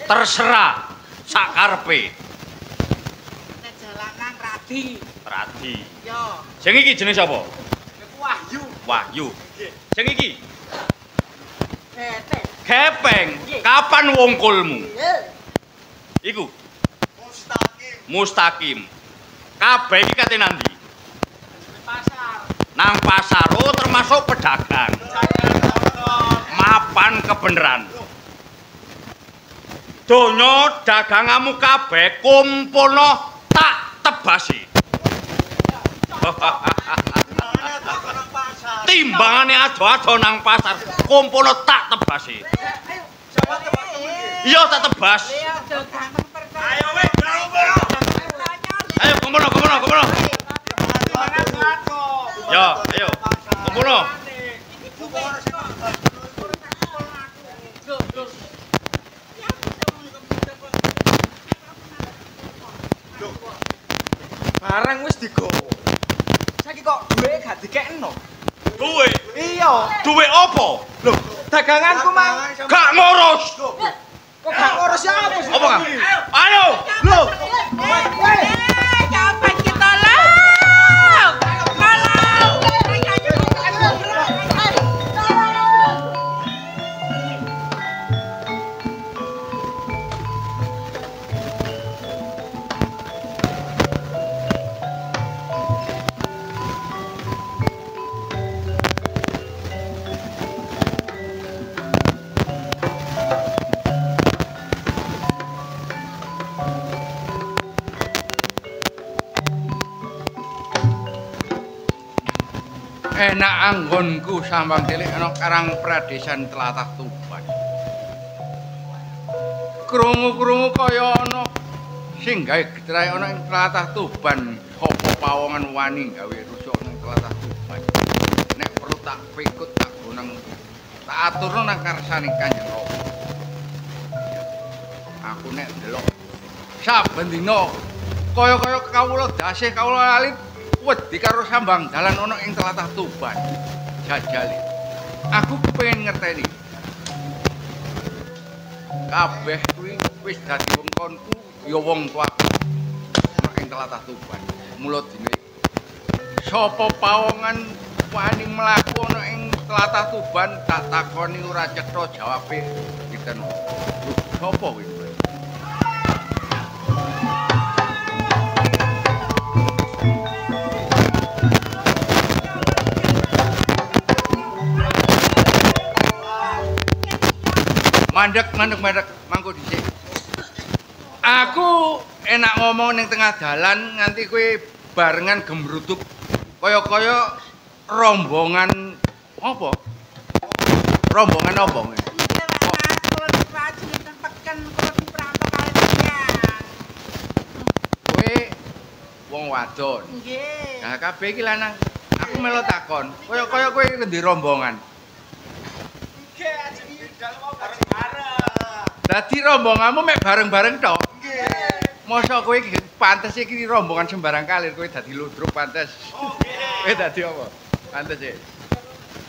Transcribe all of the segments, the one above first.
Terserah sakarepe. Nek jalanan radi. Radi. Yo. Sing iki jenis apa? Wahyu. Wahyu. Sing iki Tete. Gepeng. Kapan wongkulmu? Iku Mustaqim. Kabeh iki kate nandi? Pasar. Nang pasar, oh termasuk pedagang. Mapan kebeneran. Donya daganganmu kabeh kumpulno tak tebasi. Timbangane ado-ado nang pasar, kumpulno tak tebasi. Iya tak tebas. Ayo weh, Ayo kumpulno. Ya, ayo. Kumpulno. Barang wis digowo. Saiki kok duwe gak dikekno. Duwe. Iya. Duwe apa? Lho, daganganku mang Gak ngurus. kok gak ngurus ya apa sih? Apa, Kang? Ayo. Lho. Kapan kita lah? Enak anggonku sambang cilik ana Karang Pradesan Tlatah Tuban. Krungu-krungu kaya ana sing gawe getrahe ana ing Tlatah Tuban, sapa pawongan wani gawe rusuk ning Tlatah Tuban. Nek perlu tak pikut tak gonang tak aturno nang karsane Kanjeng Rama. Aku nek ndelok saben dina kaya-kaya kawula dasih kawula alit wedi karo sambang dalan ana ing Tlatah Tuban. Jajali. Aku kepengin ngerteni. Kabeh kuwi wis dadi wengkonku ya wong tuaku ana ing Tlatah Tuban. Mula dina iki sapa pawongan wani mlaku ana ing Tlatah Tuban tak takoni ora cetha jawabe ngeten. Sapa kuwi? Mandek mangko dhisik. Aku enak ngomong ning tengah dalan nganti kowe barengan gemruduk kaya-kaya rombongan apa? Rombongan apa? Kowe wong wadon. Nggih. Nah, kabeh iki lanang. Aku melu takon, kaya-kaya kowe ngendi rombongan? Dadi rombonganmu mek bareng-bareng tok. Nggih. Mosok kowe iki pantes iki rombongan sembarang kalir kowe dadi ludruk pantes. Oh, nggih. Kowe dadi apa? Pantes e.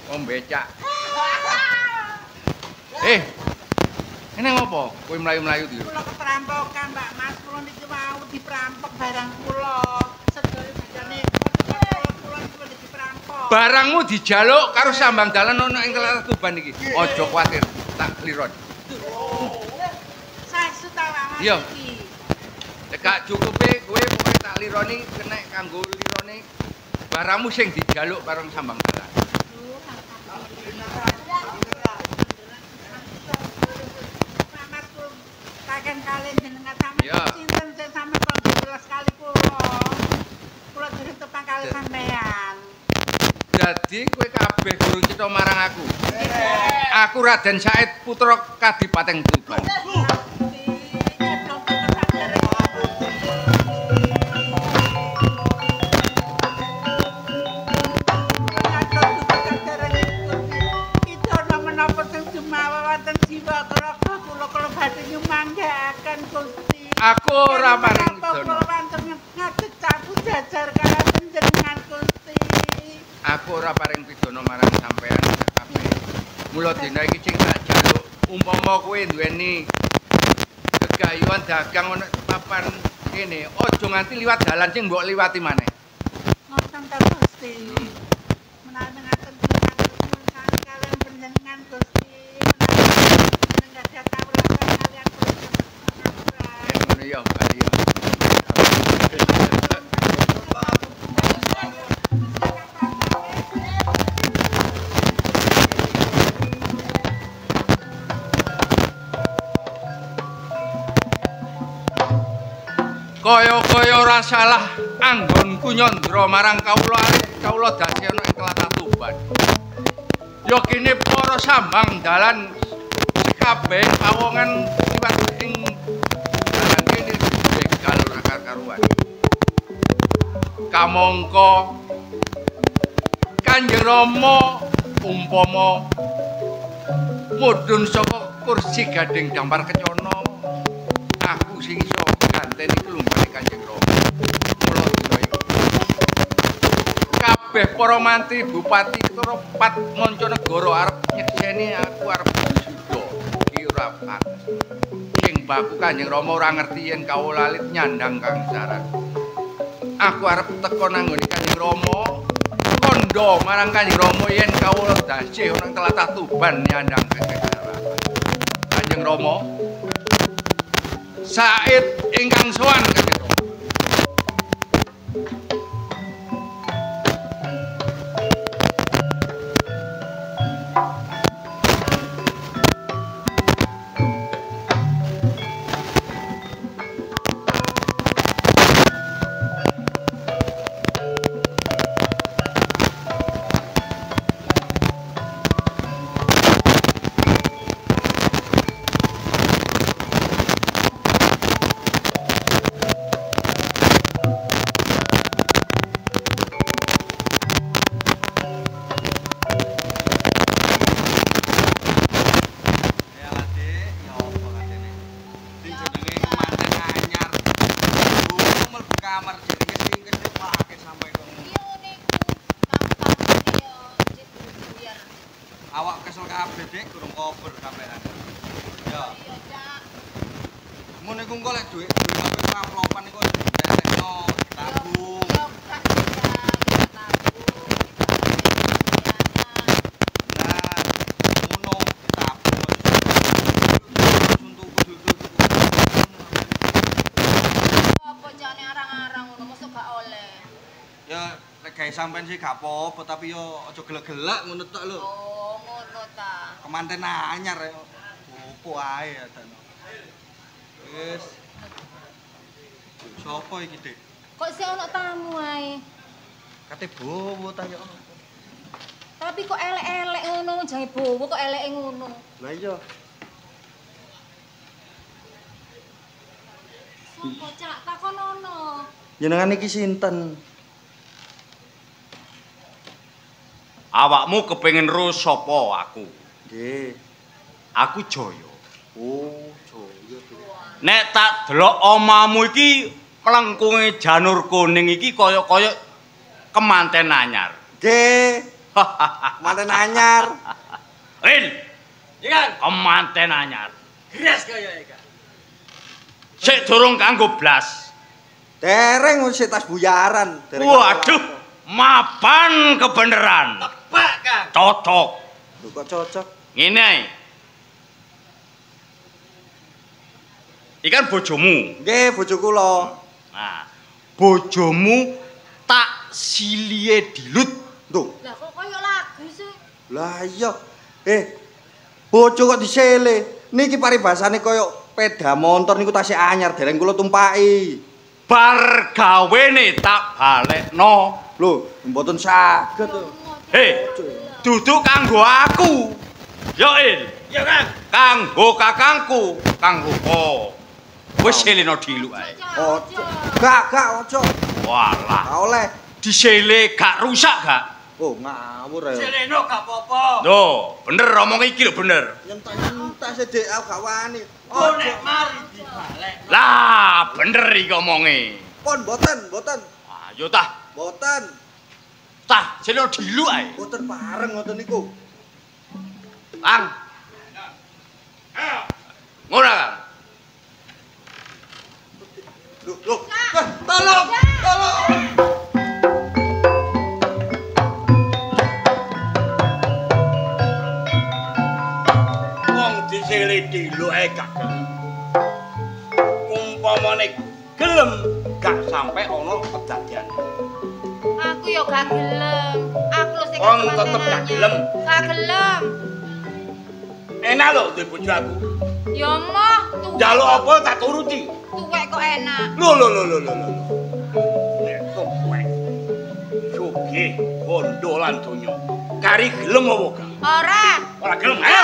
Wong becak. Ini apa? Kowe mlayu-mlayu iki. Kula keperampokan, Mbak Mas. Kula niki mau diperampok barang kula. Sedaya bajane kula iki diperampok. Barangmu dijaluk karo sambang dalan ana ing Tlatah Tuban iki. Aja kuwatir, tak kliron. Saestu ta, Mas. Iya. Gak cukupe kowe pokoke tak lironi kena kanggo lirone barangmu sing dijaluk karo sambang dalan. Kaken kalian jenengan sampe sinten sing sampe kok 12 kali kula. Kula durung tepang kali sampean. Dadi kowe kabeh guru cita marang aku. Aku Raden Said putra Kadipaten Tuban. Aku ora paring dono. Aku ora paring pidana marang sampean kabeh. Mula dina iki sing tak jaluk umpama kowe duweni gayuan dagang ana papan kene. Aja nganti liwat dalan sing mbok liwati maneh. Ngoten ta Gusti. Menawi ngaten nyuwun kalian panjenengan Gusti. Menawi nggih kawulaken kalian Gusti. Ngono ya, Mbak ya. Kaya-kaya ora salah anggonku nyandra marang kawula dadi ana ing tlatah Tuban. Ya kene para sambang dalan kabeh pawongan liwat ing dalan kene begal ora karuan. Kamangka Kanjeng Rama umpama mudhun saka kursi gading dampar kencana aku sing iso ganteni klumbane Kanjeng Rama. Mula dina iki kabeh para mantri bupati ketara pat mancanegara arep nyekseni aku arep wisuda. Iki ora pantes. Sing baku Kanjeng Rama ora ngerti yen kawula lalit nyandang kangsaran. Aku arep teka nang nggone Kanjeng Rama. Kandha marang Kanjeng Rama yen kawula dasih ana ing tlatah Tuban nyandang kangsaran. Kanjeng Rama Said ingkang sowan Kanjeng Rama. Awak kesel kabeh Dik, durung kober sampean. Ya. Ngono iku engko lek dhuwit sampe amplopan iku ditekno tabung. Nah, ngono ditabung. Suntuk kudu. Apa jane arang-arang ngono mosok gak oleh. Ya lek gawe sampean sih gak apa-apa tapi yo aja gelek-gelek ngono tok lho. Oh, ngono ta. Kemanten anyar ya. Opo ae ya dan. Wis. Sopo iki, Dik? Kok sih ono tamu ae? Kate bowo ta ya. Tapi kok elek-elek ngono, jange bowo kok eleke ngono. Lah iya. Sopo cak takonono? Jenengan iki sinten? Awakmu kepengin ro sapa aku? Nggih. Aku Jaya. Oh, Jaya. Nek tak delok omamu iki melengkunge janur kuning iki kaya-kaya kemanten anyar. Nggih. Manten anyar. Lin, Iya, kemanten anyar. Gres kaya iki. Sik durung kanggo blas. Dereng wis tas buyaran. Waduh, mapan kebeneran. Tepak, Kang. Cocok. Lho kok cocok? Ngene ae. Ikan bojomu. Nggih, bojo kula. Nah, bojomu tak silie dilut. Lho, Lah kok koyo lagu sih? lah iya. Bojo kok disele. Niki paribasane koyo peda motor niku tasih anyar dereng kula tumpaki. Bar gawene tak balekno. Lho, mboten saged to. Hei, duduk kanggo aku. Yo Il. Ya, Kang. Kanggo kakangku, Kang Rupa. Wis seleno diluk ae. Ojo. Gak, aja. Walah, Gak oleh. disele gak rusak gak? Oh, ngawur ya. Seleno gak apa-apa. Loh, bener omong iki lho bener. Nyentas Dik, aku gak wani. Oh nek mari dibalik. Lah, bener iki omonge. Pon mboten. Ayo tah, Mboten. tah seleno diluk ae. Mboten bareng ngoten niku. Kang. Ngono Kang. diluke gak gelem. Umpamane gelem gak sampe ana kedadian. Aku ya gak gelem. Aku lho sing Kon tetep gak gelem. Gak gelem. Enak lho duwe bojo aku. Ya moh tuwek. Njaluk apa tak turuti. Tuwek kok enak. Lho. Nek tuwek. Sugih bondo lan donya. Kari gelem apa gak? Ora. Ora gelem, ayo.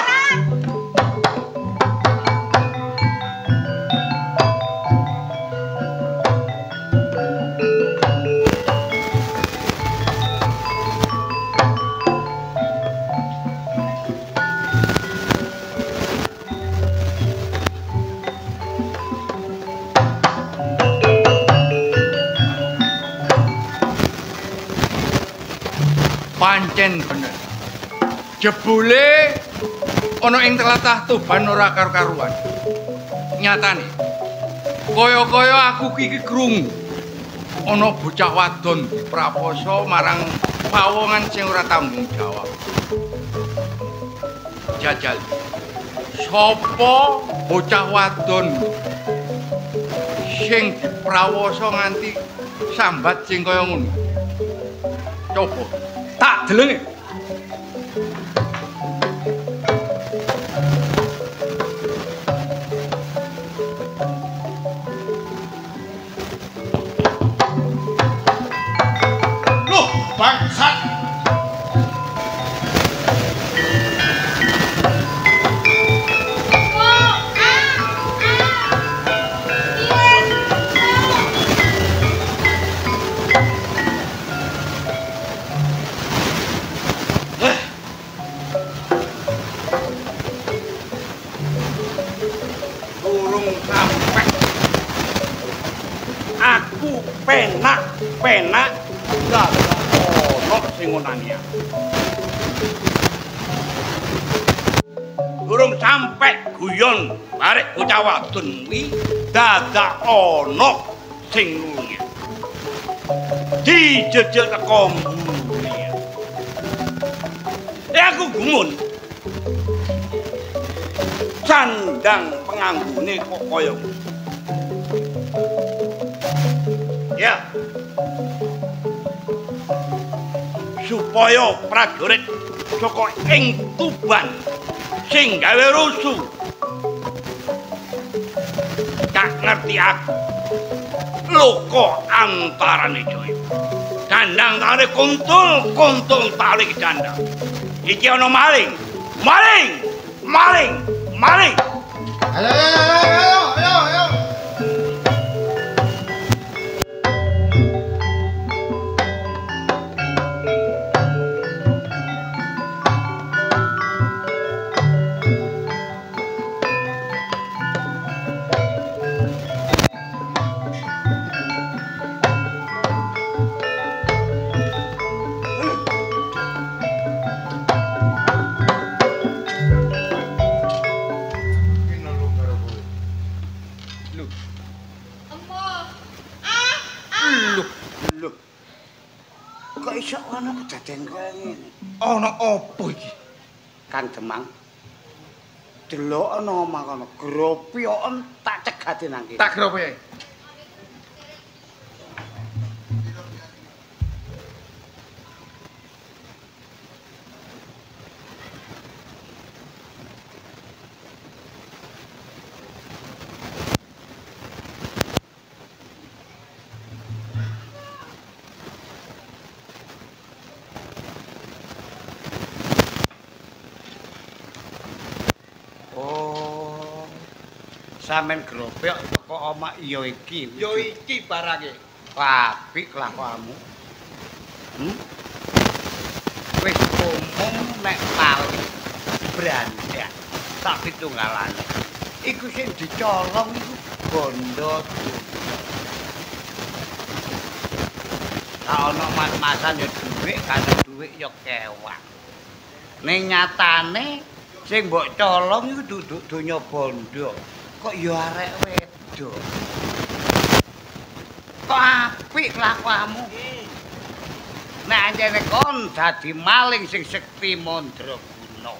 Pancen bener. Jebule ana ing tlatah Tuban ora karo-karuan. Nyatane kaya-kaya aku iki krungu ana bocah wadon dipraposo marang pawongan sing ora tanggung jawab. Jajal. Sopo bocah wadon sing diprawoso nganti sambat sing kaya ngono? Coba tak delenge. Loh, bangsat. Penak gak ono sing ngonani aku. Durung sampe guyon barek bocah wadon kuwi dadak ono sing nulungi. Dijejel teko mburi. Aku gumun. Sandang penganggune kok kaya ya. Supaya prajurit saka ing Tuban sing gawe rusuh gak ngerti aku loko antarane Joyo dandang tali kuntul tali dandang iki ana maling ayo kok iso ana kedaden kaya ngene? Ana apa iki? Kang Demang. Delok ana omah kono, gropyoken tak cegati nang kene. Tak grope. Sampeyan gropyok teko omah ya iki. Ya iki barange. Apik kelakuanmu. Wis umum nek maling brandak sak pitunggalane. Iku sing dicolong iku bondo. Ana mas-masan ya dhuwit, kana dhuwit ya kewak. Ning nyatane sing mbok colong iku duduk donya bondo. Kok ya arek wedok. Kok apik kelakuanmu. Nek anjene kon dadi maling sing sekti mandraguna.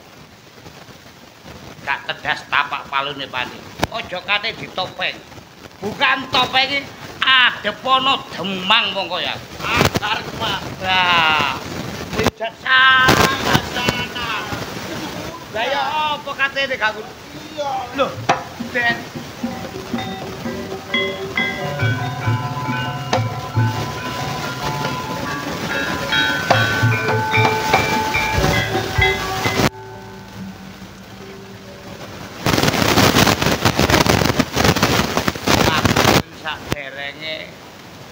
gak tedas tapak palune pani. Aja kate ditopeng. Bukan topeng iki adepono demang mongko ya. Akar Pak. Lah, bijaksana. Lah ya apa katene gak ngono? Iya. Lho, Den. Saderenge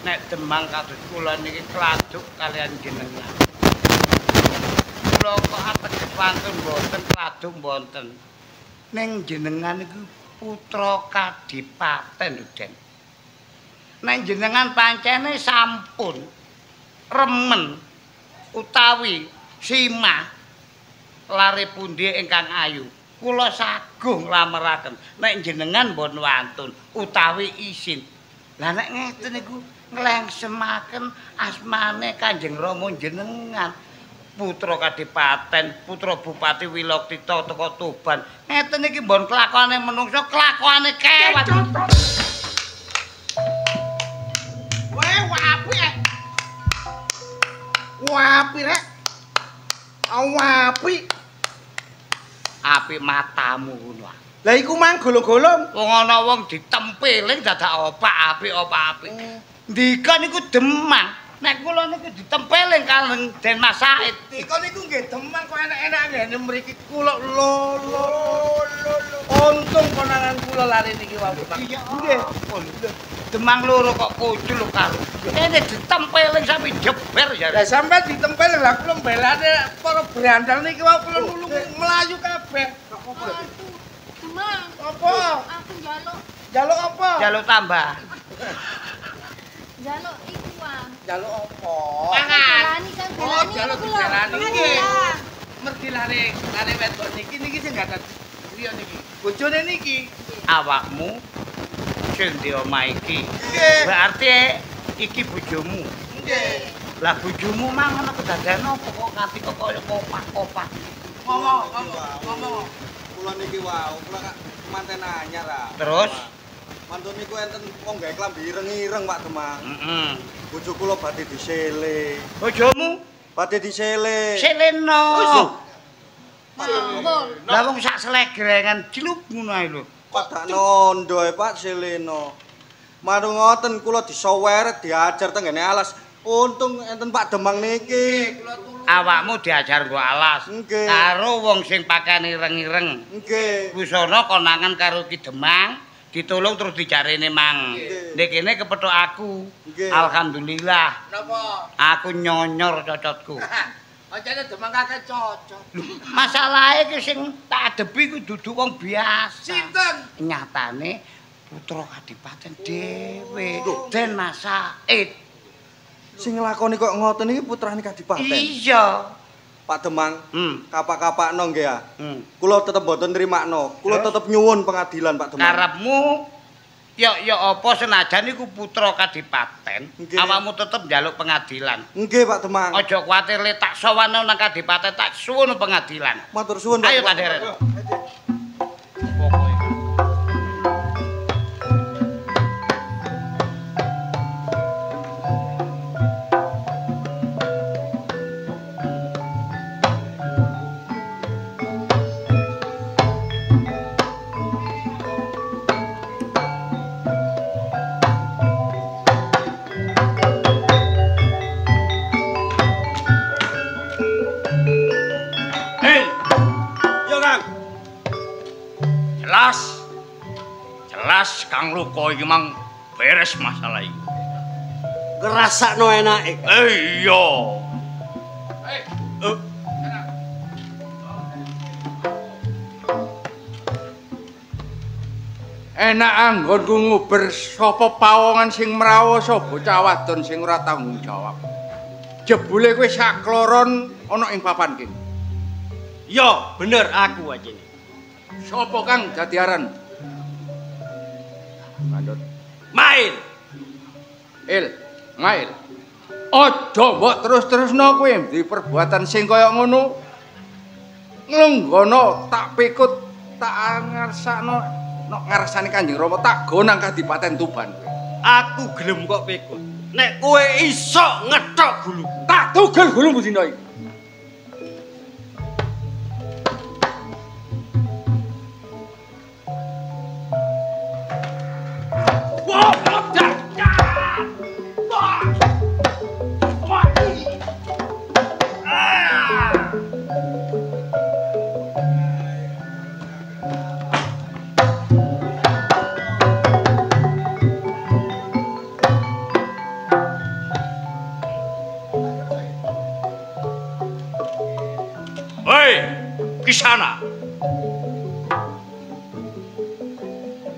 nek demang kados kula niki kladuk kalian jenengan. Kula kok ateges wantun mboten kladuk mboten. Ning jenengan iku putra kadipaten lho, Den. Nek jenengan pancene sampun remen utawi simah lare pundi ingkang ayu. Kula sagung nglameraken nek jenengan mbon wantun utawi isin. Lah nek ngeten niku nglengsemaken asmane Kanjeng Rama jenengan. Putra Kadipaten, putra Bupati Wiloktita teka Tuban. Ngeten iki mbon kelakone menungsa, kelakone kewan. Weh, wapi rek. Wapi. Api matamu ngono. Lah iku mang golong-golong. Wong ana wong ditempeling dadak opak apik. Ndika niku demang. Nek kula niku ditempeling kaleng Den Mas Said. Dika niku nggih demang kok enak-enak ngene mriki kula lho. Untung konangan kula lari niki wau. Iya. Nggih. Demang loro kok kucul karo. Kene ditempeling sampe jeber ya. Lah sampe ditempel lah kula mbelane para brandal niki wau kula nulungi melayu kabeh. Demang. Apa? Aku njaluk. Jaluk apa? Jaluk tambah. Njaluk iku wae. Jaluk apa? Belani kan belani. Oh, jaluk dibelani nggih. Iya. Mergi lare wedok niki sing gak ada griya niki. Bojone niki. Awakmu sing di omah iki. Nggih. Berarti iki bojomu. Nggih. Lah bojomu mang ana kedadean apa kok nganti kok koyo kopak-kopak. Ngomong. Kula niki wau, kula kak manten anyar ah. Terus mantun niku enten wong gawe klambi ireng-ireng Pak Demang. heeh. Bojo kula badhe disele. Bojomu Badhe disele. Seleno. Sampun. Lah wong sak slegrengan cilup ngono ae lho. Kok dak nondo Pak Seleno. Marung ngoten kula disoweret diajar tenggene alas. Untung enten Pak Demang niki. Awakmu diajar nggo alas Nggih. karo wong sing pakaian ireng-ireng. Nggih. Busana konangan karo Ki Demang, ditolong terus dijarene Mang. Nek kene kepethuk aku. Nggih. Alhamdulillah. Napa? Aku nyonyor cocotku. Ancane demang kakek cocok. Masalahe ki sing tak adepi ku dudu wong biasa. Sinten? Nyatane putra Kadipaten dhewe. Den Mas Said. Sing nglakoni kok ngoten iki putrane Kadipaten. Iya. Pak Demang, Hmm. kapak-kapakno nggih ya. Hmm. Kula tetep mboten nrimakno. Kula tetep nyuwun pengadilan Pak Demang. Karepmu ya apa senajan iku putra Kadipaten, Nggih. awakmu tetep njaluk pengadilan. Nggih Pak Demang. Aja kuwatir le tak sowan nang Kadipaten tak suwun pengadilan. Matur suwun Pak. Ayo tak Demang. deret. Pokoke. Jelas Kang Luko iki mang beres masalah iki. Ngrasakno enake. Iya. Enak anggonku nguber sapa pawongan sing mrawasa bocah wadon sing ora tanggung jawab. Jebule kowe sakloron ana ing papan kene. Yo, bener aku aja nih. Sapa kang dadi aran? Mandut. Main. Mail. Aja mbok terus-terusno kowe di perbuatan sing kaya ngono. Nglenggono tak pikut tak ngarsakno ngarsane Kanjeng Rama tak go nang Kadipaten Tuban. Aku gelem kok pikut. Nek kowe iso ngethok guluku, Tak tugel gulumu dina iki. Kisana.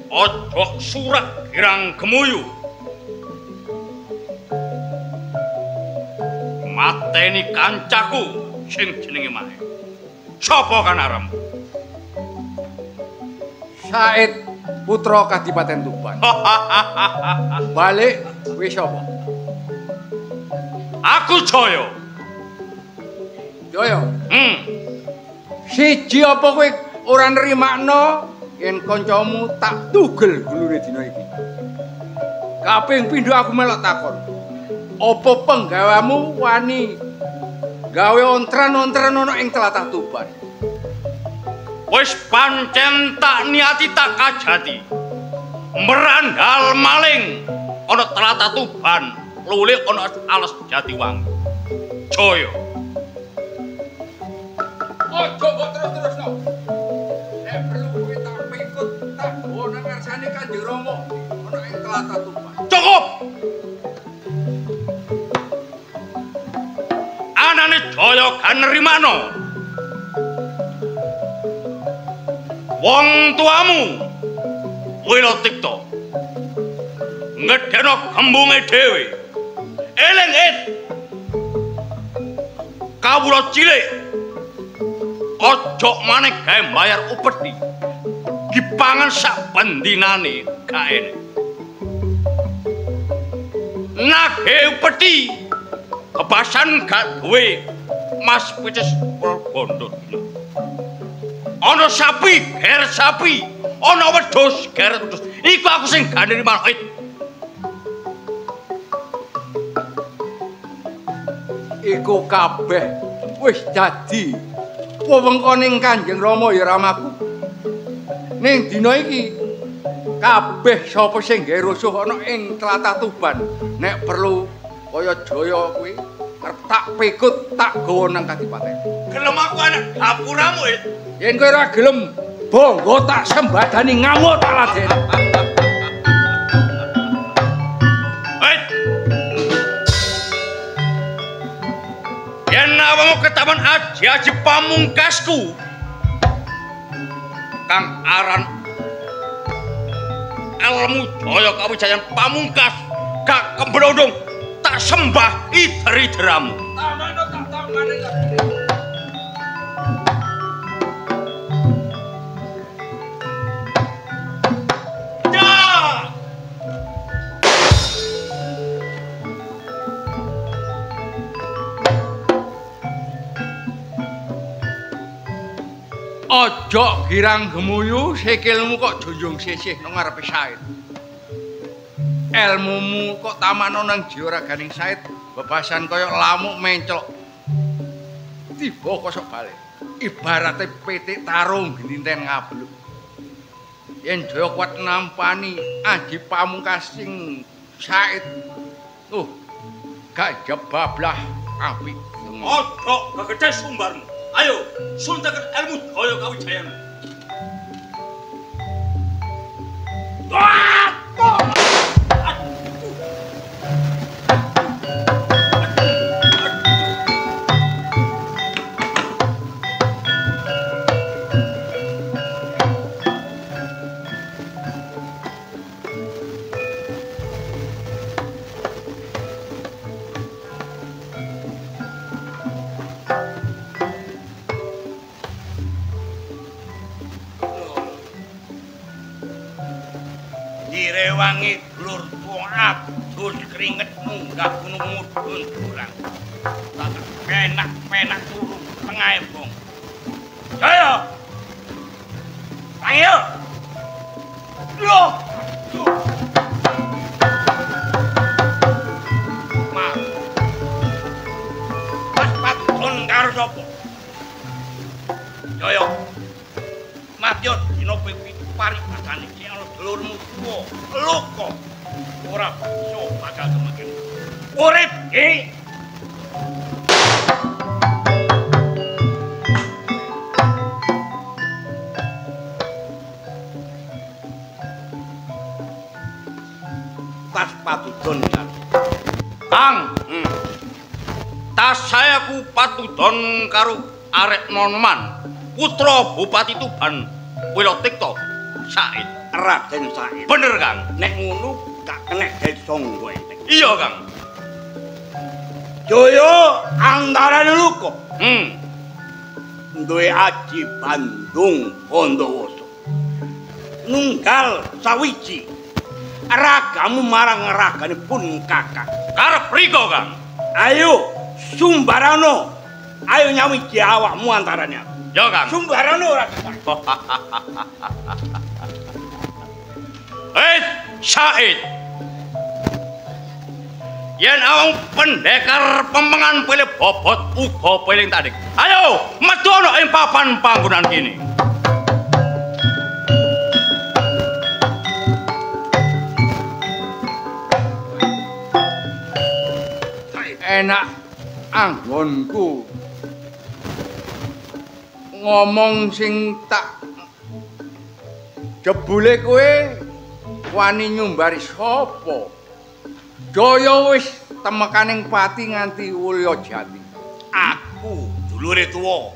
Ojo surak girang gemuyu. Mateni kancaku sing jenenge Mae. Sapa kan aram? Said putra Kadipaten Tuban. Balik wis sapa? Aku Jaya. Jaya. Siji apa kowe ora nrimakno yen kancamu tak tugel gulune dina iki. Kaping pindho aku melok takon. Apa penggawamu wani gawe ontran-ontran ana ing tlatah Tuban? Wis pancen tak niati tak kajati. Merandal maling ana tlatah Tuban, lulih ana alas Jatiwangi. Jaya. Ojo kok terus-terusno. Nek perlu kowe tak pikut tak gawa nang ngarsane Kanjeng Rama ana ing tlatah Tuban. Cukup. Anane Jaya kan nrimano. Wong tuamu Wilotikta ngedheno kembunge dhewe. Eling kawula cilik ojo maneh gawe bayar upeti. Dipangan sak bendinane gak enek. Nage upeti kebasan gak duwe Mas Picis Bondo. Ana sapi, ger sapi, ana wedhus, ger wedhus. Iku aku sing gandeni malait. Iku kabeh wis dadi wewengkoning Kanjeng Rama ya Ramaku. Ning dina iki kabeh sapa sing gawe rusuh ana ing tlatah Tuban, nek perlu kaya Jaya kuwi arep tak pikut tak gawa nang Kadipaten. Gelem aku anak dapuramu, Yen kowe ora gelem, bangga tak sembadani ngamuk tak laden. Yen awamu ketaman aji-aji pamungkasku kang aran Elmu Jaya Kawijayan Pamungkas gak kemblondong tak sembah ider-ideramu. Ojo girang gemuyu, sikilmu kok junjung sisih nang ngarepe Said. Elmumu kok tamakno nang jiwa raganing Said, bebasan kaya lamuk menclok. Tiba kosok balik. Ibarate pitik tarung ginten ngabluk. Yen Jaya kuat nampani aji pamungkas sing Said. Gak jebablah apik. Ojo gegede sumbarmu. Ayo, suntakan ilmu Jaya Kawijayan. Direwangi blur wong abdul keringet munggah gunung mudhun durang. Tak penak-penak turu tengah embong. Jaya. Ayo. Loh. Mas. Mas patun karo sapa? Joyo. Mas yo dina pipi paribasane iki ana dulurmu tuwa. Loko. Ora iso bakal kemaken. Urip iki patudon Kang, tas saya ku patudon karo arek Nonoman, putra Bupati Tuban, Wilotikto, Said. Raden Said. Bener Kang, Nek ngono gak kenek desa kowe. iya Kang. Joyo antarane luko. Duwe aji Bandung Bondowoso. Nunggal sawiji. Ragamu marang ragane pun kakak. Karep riko Kang. Ayo sumbarano. Ayo nyawiji awakmu antarane aku. Ya Kang. Sumbarano ora Said. Yen awang pendekar pemengan pilih bobot uga piling tadik. Ayo, metu ana ing papan panggonan kene. Enak anggonku ngomong sing tak jebule kowe wani nyumbari sapa? Jaya wis temekaning pati nganti Wulya Jati. Aku dulure tuwa.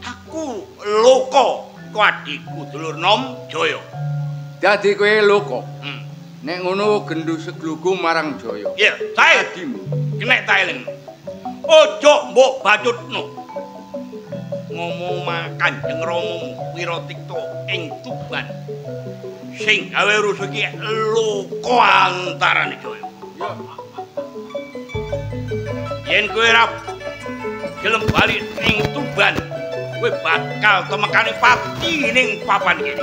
Aku Loko, iku adikku dulur Nom Jaya. Dadi kowe Loko. Nek ngono gendhu seglugu marang Jaya. Iya, sae adimu. Kenek ta eling. Ojo mbok bacutno. Ngomong Kanjeng Rama Wirotikto ing Tuban. Sing gawe rusuh iki Loko antarane Jaya. Yen kowe ora gelem bali ning Tuban, kowe bakal temekane pati ning papan kene.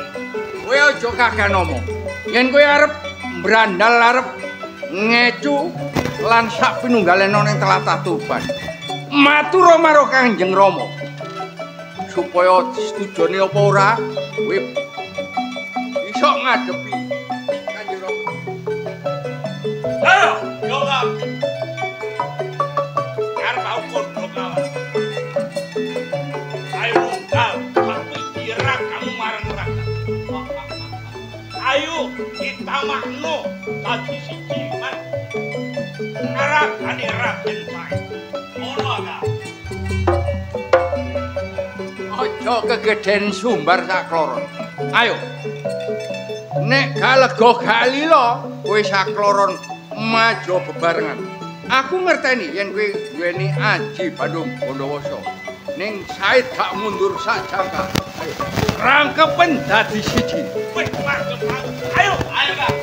Kowe aja kakean omong. Yen kowe arep brandal arep ngecu lan sak pinunggale ana ning tlatah Tuban. Matur marang Kanjeng Rama. Supaya disetujoni apa ora, kowe iso ngadepi Kanjeng Rama. Ayo, yo Kang. Arep aku kodhok lawan. Ayo kal, tapi dirak kamu marang-marang. Ayo kita makno dadi siji man. Aragane Raden Said. Ngono Kang. Aja kegeden sumbar sakloron. Ayo. Nek galega galila kowe sakloron maju bebarengan. Aku ngerteni yen kowe duweni aji Bandung Bondowoso. Ning Said gak mundur sak jangka. Ayo. Rangkepen dadi siji. Wis mantep. Ayo, ayo Kang.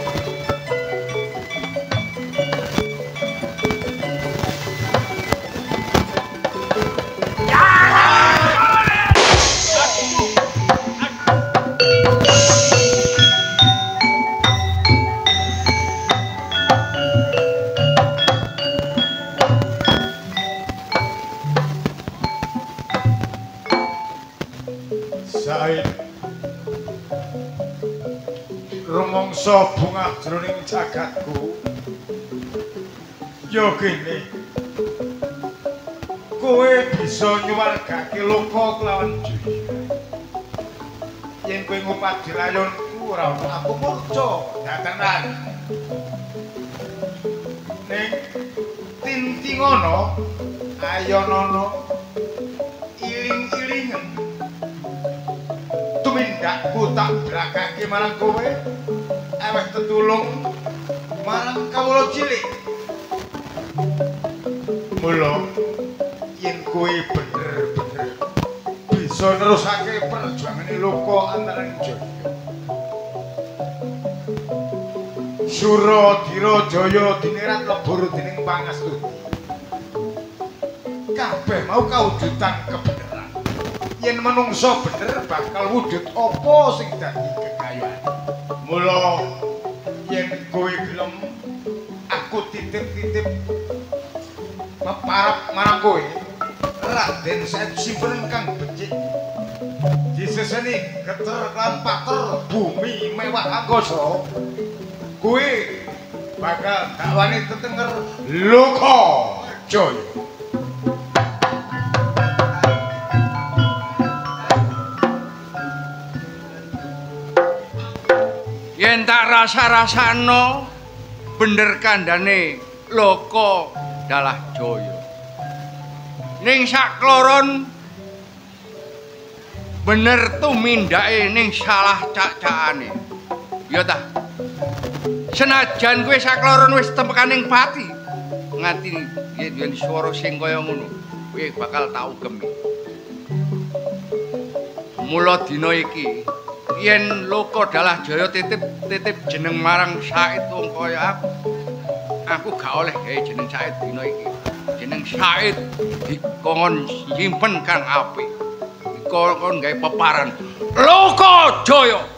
Said rumangsa bungah jroning jagatku ya kene kowe bisa nyuwargake Loko kelawan Jaya yen kowe ngupadi rayonku ora ono aku murca datenan ning tintingono ayonono iling-ilingen mindakku tak brakake marang kowe eweh tetulung marang kawula cilik mula yen kowe bener-bener bisa nerusake perjuangane Loko antaraning Jaya Suradira Jaya dinerat lebur dening Pangastuti kabeh mau kawujudan kebenaran yen menungso bener bakal wujud apa sing dadi kekayaan. Mula yen kowe gelem aku titip-titip peparap marang kowe. Raden Said Simpen kang becik diseseni geter lan pater bumi mewah angkasa. Kowe bakal gak wani tetenger Loka Jaya. Yen tak rasa-rasano bener kandhane Loka Dalah Jaya. Ning sakloron bener tumindake ning salah cak-cakane. Ya ta. Senajan kowe sakloron wis tempekaning pati, nganti yen swara sing kaya ngono, kowe bakal tau gemi. Mula dina iki yen Loka Dalah Jaya titip jeneng marang Said wong kaya aku gak oleh gawe jeneng Said dina iki. Jeneng Said dikon simpen kang apik. Dikon gawe peparan Loka Jaya.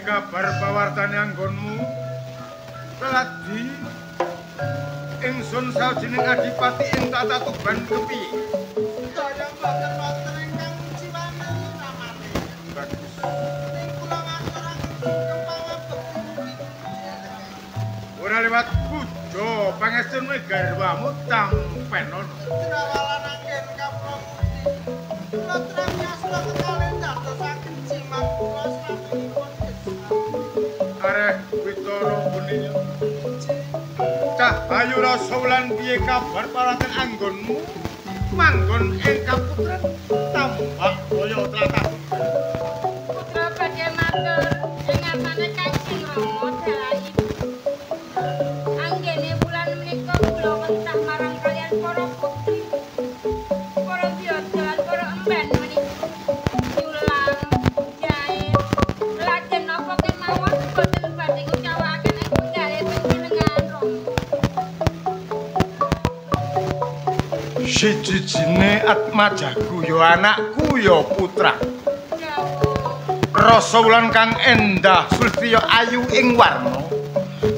Kabar pawartane anggonmu keladi ingsun sawijining adipati ing tata Tuban kepiye? Daya mboten-mboten ingkang jiwane namane. Bagus. Ning kula ngaturaken kempawan bekti. Ora liwat puja pangestune garwamu tampenon. Trawalan anggen kawula Gusti. Kula tranyasna kekalih dadosaken jimat kula sampun Areh Witara Buni. Cahayu rasa wulan piye kabar paraten anggonmu? Manggon ing kaputren tambak kaya tlatah. Putra badhe matur ing ngarane Kanjeng Rama Dalah Ibu. Anggene wulan menika kula wentah marang kalian para putri. Para biyada lan para emben menika. Nyulang, jae, lajeng napa kemawon boten badhe ngucapaken ing penggalih panjenengan Rama. Siji-jine Atmajaku ya anakku ya putra. Rasa wulan kang endah sultiya ayu ing warna.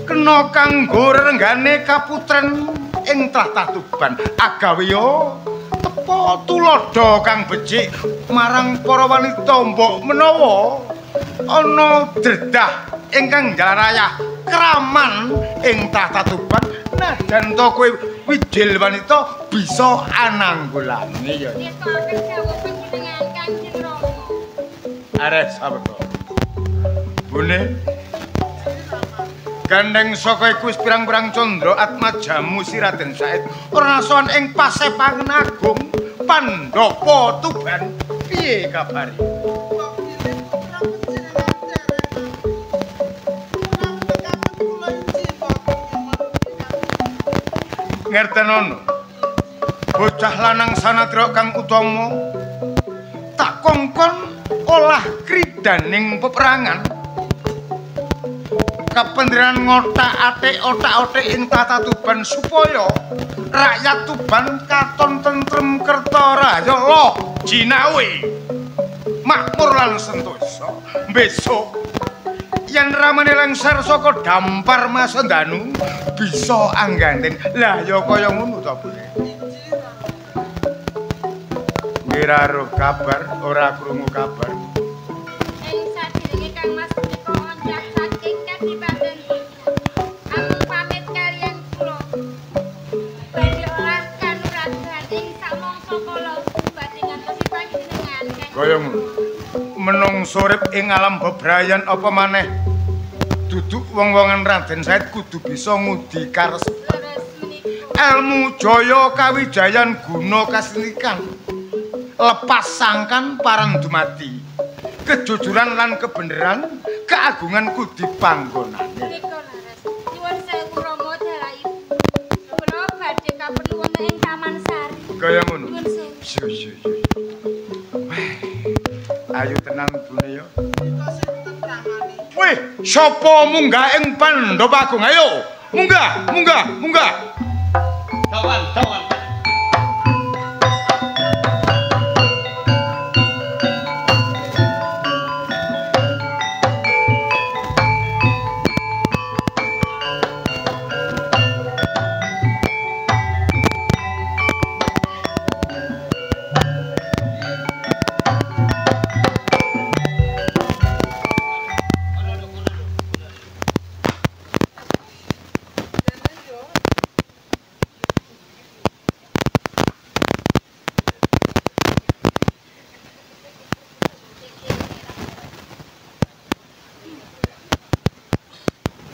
Kena kanggo renggane kaputren ing tlatah Tuban. Agawe ya tepa tuladha kang becik marang para wanita mbok menawa ana dredah ingkang jalarayah kraman ing tlatah Tuban. Najan to kowe wijil wanita bisa ananggulane ya. Nyekoaken dawuh panjenengan Kanjeng Rama. Arep sabda. Bune gandeng saka iku wis pirang-pirang candra Atmajamu si Raden Said ora nasoan ing Pasepangen Agung Pandhapa Tuban. Piye kabare? kula pilih putra panjenengan derengan. Kula nekaken kula izin boten nyuwun Ngertenono. Bocah lanang sanadra kang utama tak kongkon olah kridaning peperangan. Kapenderan ngotak-atik otak-otik ing tata Tuban supaya rakyat Tuban katon tentrem kertaraya loh jinawe makmur lan sentosa. Besok yen ramane lengser saka dampar Masendanu bisa angganten. Lah ya kaya ngono to, Bu. Ora ro kabar, ora krungu kabar. Ing sadurunge Kang Mas menika oncah saking Kadipaten kala badhe ngantosi panjenengan. Kaya ngono. Menungso urip ing alam bebrayan apa maneh duduk wong-wongan Raden Said kudu bisa ngudi karesepan. Ilmu jaya kawijayan guna kasenikan. Lepas sangkan parang dumati. Kejujuran lan kebeneran keagungan kudi panggonane. Menika laras. Nyuwun sewu Rama Jalai. Kula badhe kaperlu wonten ing Taman Sari. Kaya ngono. Nyuwun sewu. Iya. Ayo tenang bune yo. Wih, sapa munggah ing Pandhawa Agung? Ayo, munggah. Dawan.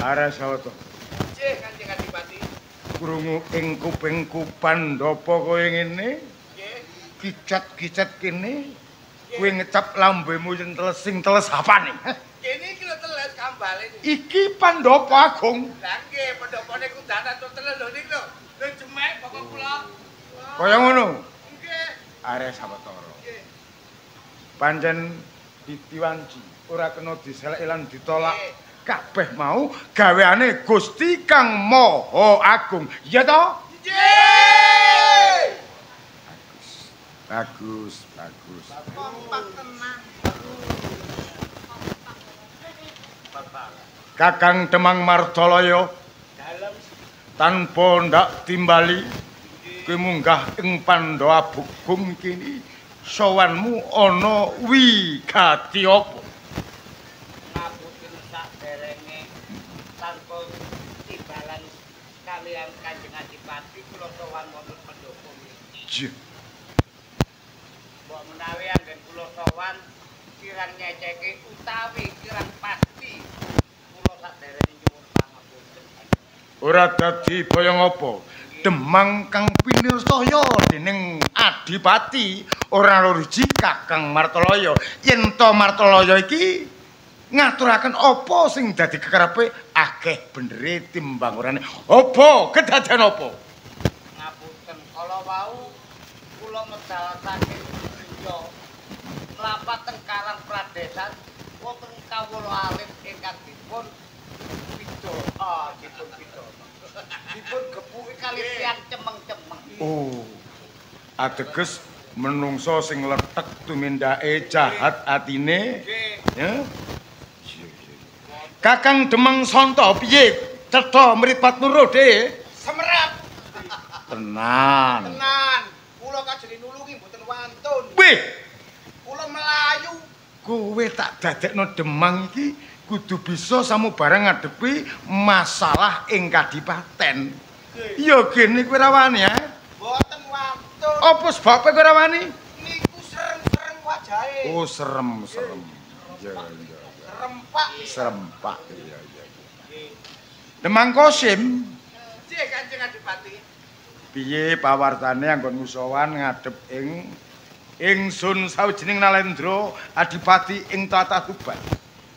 Arasawata. Nggih, Kanjeng Adipati. Krungu ing kupingku Pandhapa kaya ngene. Nggih. Kicat-kicat kene. Kowe ngecap lambemu yen sing teles apane? Kene iki lho teles kambale. Iki Pandhapa Agung. Lah nggih, pendhapane kundanan to teles lho niku lho. Lho jemek pokok kula. Kaya ngono. Nggih. Arasawatara. Nggih. Pancen ditiwanci, ora kena diseleki lan ditolak. Kabeh mau gaweane Gusti Kang Maha Agung. Iya to? Nggih. Bagus. Kompak tenan. Kakang Demang Martalaya tanpa ndak timbali kowe munggah ing Pandhawa Agung kene sowanmu ana wigati apa? Ngapunten saderenge tanpa timbalan kalian Kanjeng Adipati kula sowan wonten Pandhapa niki. Mbok menawi anggen kula sowan kirang nyeceke utawi kirang pasti kula saderenge nyuwun pangapunten. Ora dadi boyong apa? Demang kang pinirsaya dening Adipati ora loriji Kakang Martalaya. Yen to Martalaya iki ngaturaken apa sing dadi kekarepe akeh benere timbang orane. Apa kedadean apa? Ngapunten kala wau kula medal saking Jogja mlapat teng Karang Pradesan wonten kawula alit ingkang dipun dipun gepuki kali tiyang cemeng-cemeng. Oh. Ateges menungso sing letek tumindake jahat atine. Ya. Kakang Demang Santa piye? Cetha mripat nurode? Semerap. Tenan. Kula kajeng nulungi mboten wantun. Wih, Kula melayu. kowe tak dadekno Demang iki kudu bisa samubarang ngadepi masalah ing kadipaten. Ya gene kowe ora wani ya. Mboten wantun. Apa sebabe kowe ora wani? Niku serem-serem wajahe. Oh, serem. Ya. Serempak. Serempak. Iya. Demang Kosim, Nggih, Kanjeng Adipati. piye pawartane anggonmu sowan ngadep ing ingsun sawijining Nalendra Adipati ing Tlatah-Tuban.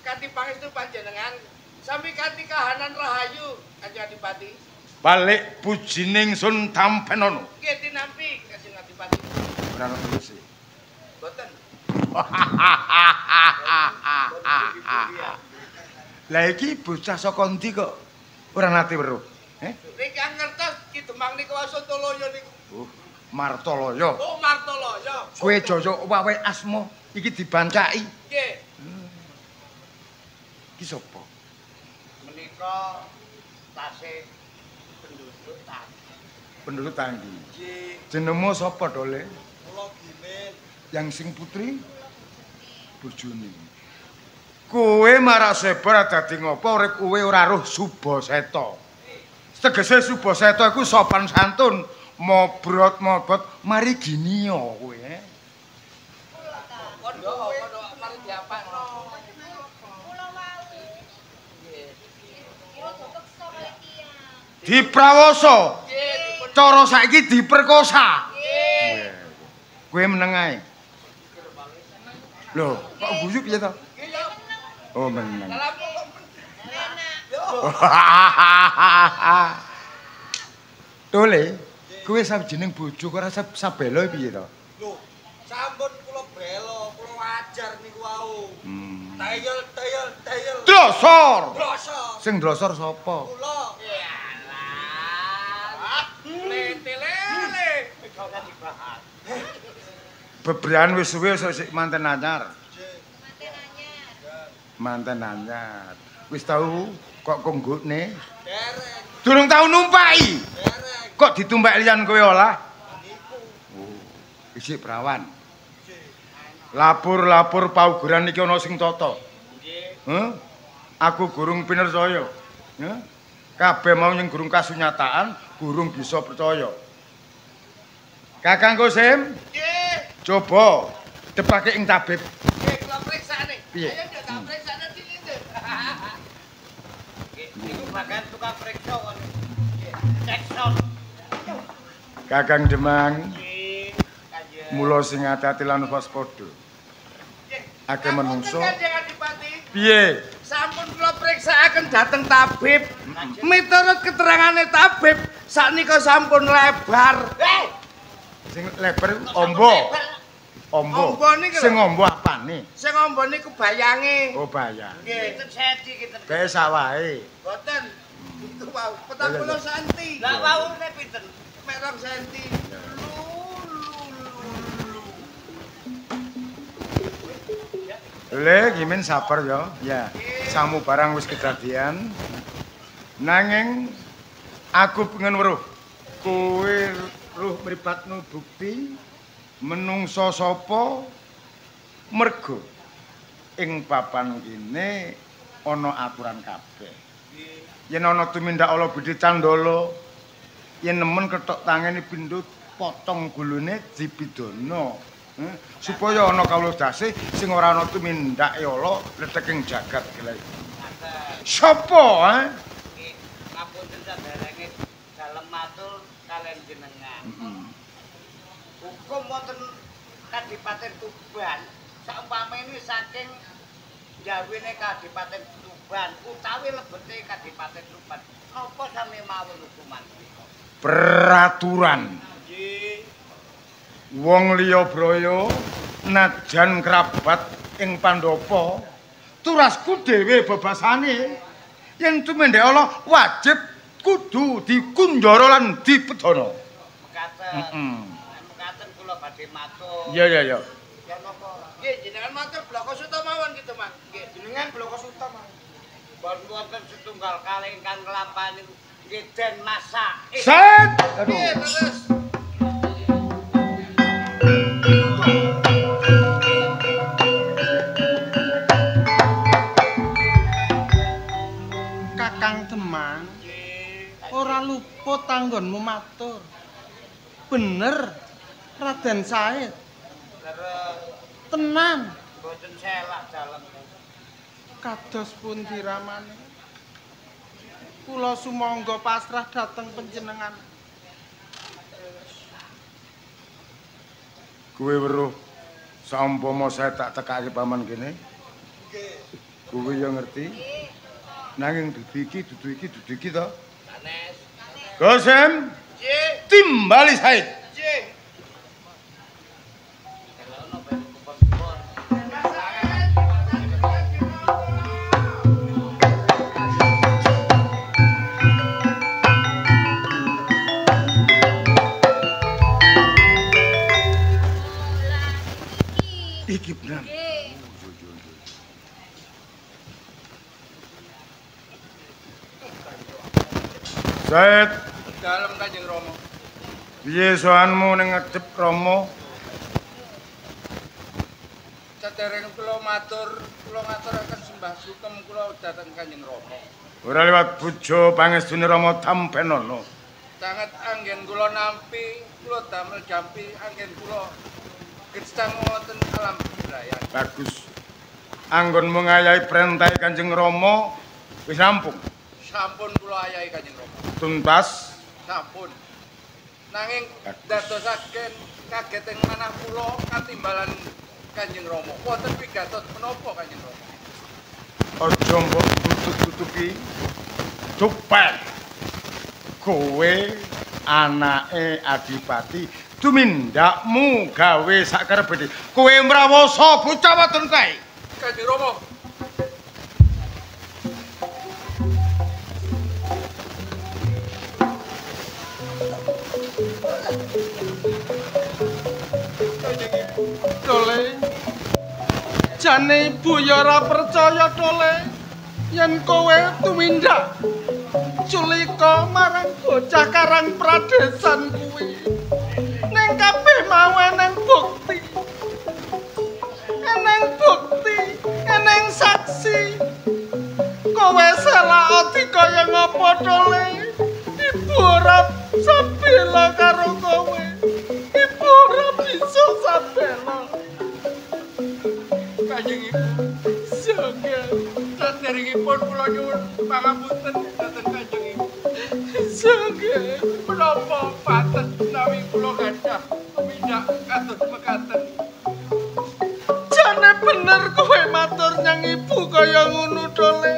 Kanthi pangestu panjenengan sami kanthi kahanan rahayu Kanjeng Adipati. Balik pujining sun tampen ana. Nggih tinampi Kanjeng Adipati. Ora ana terus. Mboten. Lah iki bocah saka ndi kok ora nate weruh? Niki ngertos Ki Demang niku Wasantolaya niku. Oh, Martalaya. Oh, Martalaya. Kowe jaya wae asma iki dibancaki. Nggih. Iki sapa? Menika tasih Penduduk Tanggi. Nggih. Jenengmu sapa, Dole? Kula Gimin. Yang sing putri bojone. Kowe marak sebar dadi ngopo urip kowe ora roh Subaseta. Tegese Subaseta iku sopan santun, mobrot mari gini yo kowe. Pondok mari diapakno. Diprawoso. Cara saiki diperkosa. Kowe meneng ae. Lho, kok guyu piye to? Oh, meneng. Tole, kowe sawijining bojo kok ora sabelo piye to? Lho, sampun kula belo, kula wajar niku wau. Tayel. Drosor. Drosor. Sing drosor sapa? Kula. Lele. Bebrian wis suwe sik manten anyar. Manten anyar. Wis tau kok konggone? Dereng. Durung tau numpaki. Dereng. Kok ditumpaki liyan kowe olah? Niku. Oh, isik prawan. Lapor paugeran iki ana sing tata. Nggih. Aku gurung pinersaya. Heh. Kabeh mau ning gurung kasunyataan, gurung bisa percaya. Kakang Kosim? Nggih. Coba depake ing tabib. Nggih, kula priksane. Piye? Ayo ndak tak priksane dilinde. Iku bagian tukang periksa kon. Cekson. Kakang Demang, Nggih, Kanjeng. mula sing ati-ati lan waspada. Akeh menungso. Kanjeng Adipati. Piye? Sampun kula priksaaken dhateng tabib. Miturut keterangane tabib, saknika sampun lebar. Sing lebar ombo. Ombo. Ombo niki lho. Sing ombo apane? Sing ombo niku bayange. Oh, bayang. Nggih. Kinten senti kinten. Kae sawahe. Boten. Itu wau 40 cm. Lah waune pinten? Mek 2 cm. Le, gimen sabar ya. Ya. Samu barang wis kedadian. Nanging aku pengen weruh. Kowe ruh mripatno bukti menungso sapa mergo ing papan kene ana aturan kabeh. Yen ana tumindak ala Budi Candala, yen nemen kethok tangene pindho potong gulune dipidana. Supaya ana kawulodase sing ora ana tumindake ala letheking jagat gila. Sapa, Nggih, ngapunten saderenge dalem matur kalian jenengan. Hukum wonten Kadipaten Tuban saumpamane saking jawine Kadipaten Tuban utawi lebete Kadipaten Tuban. Napa sami mawon hukuman menika? peraturan. Nggih. Wong liya braya najan kerabat ing Pandhapa turasku dhewe bebasane yen tumindake ala wajib kudu dikunjara lan dipedana. Mekaten. Mekaten kula badhe matur. Iya. Ya napa? Nggih, jenengan matur Bloko Suta mawon gitu, Mas. Nggih, Jenengan Bloko Suta mawon. Bon wonten setunggal kalih ingkang nglampani nggih den masak. Set. Aduh. Nggih, terus. Kakang Demang, ora luput tanggonmu matur. Bener, Raden Said. Terus Tenan, boten selak dalem. kados pundi ramane. Kula sumangga pasrah dhateng panjenengan. Kowe weruh saumpama saya tak tekake paman kene. Kowe ya ngerti. Nanging dudu iki to. Sanes. Gosem, Nggih, timbali Said. nggih. Ono ben kupon-kupon. Iki bener. Said, Dalem Kanjeng Rama. piye soanmu ning ngedep Rama? Sadereng kula ngaturaken sembah sukem kula dhateng Kanjeng Rama. Ora liwat bojo pangestune Rama Tampenana. sanget anggen kula nampi, kula damel jampi anggen kula gesang wonten alam Brayan. Bagus. Anggonmu ngayahi perintah Kanjeng Rama wis rampung. Sampun kula ayahi Kanjeng Rama. Tuntas. Sampun. Nanging dadosaken kageteng manah kula katimbalan Kanjeng Rama. Wonten pigatos menapa Kanjeng Rama? Aja mbok tutup-tutupi. Cupet. Kowe anake Adipati tumindakmu gawe sakarepmu. Kowe mrawasa bocah wadon kae. Kanjeng Rama. Dole. Jane ibu ya ora percaya Dole. Yen kowe tumindak culika marang bocah Karang Pradesan kuwi. Ning kabeh mau eneng bukti. Eneng bukti, eneng saksi. Kowe salah ati kaya ngapa Dole? Ibu ora sabela karo kowe. Ibu ora bisa sabela. Kanjeng Ibu. Jaga. Saderengipun kula nyuwun pangapunten dhateng Kanjeng Ibu. Jaga. Menapa paten menawi kula gadah tumindak kados mekaten. Jane bener kowe matur nyang ibu kaya ngono Dole.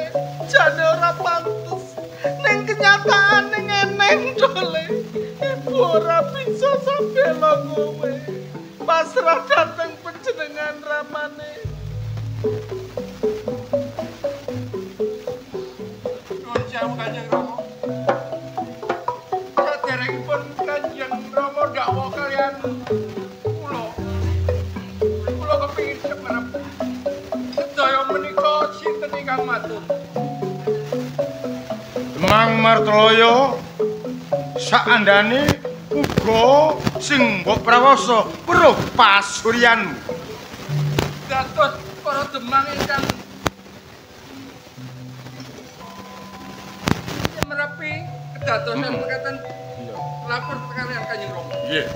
Jane ora pantes. Ning kenyataan ning eneng Dole. Ibu ora bisa sabela kowe. Pasrah dhateng panjenengan ramane. Nuwun sewu Kanjeng Rama. Saderengipun Kanjeng Rama dakwa kalian kula. Kula kepingin semerep. Sedaya menika sinten ingkang matur? Demang Martoloyo saandane uga sing mbok prawasa weruh pasuryanmu. Dados para Demang ingkang semerepi kedadosan mekaten lapor sekalian Kanjeng Rama. Nggih.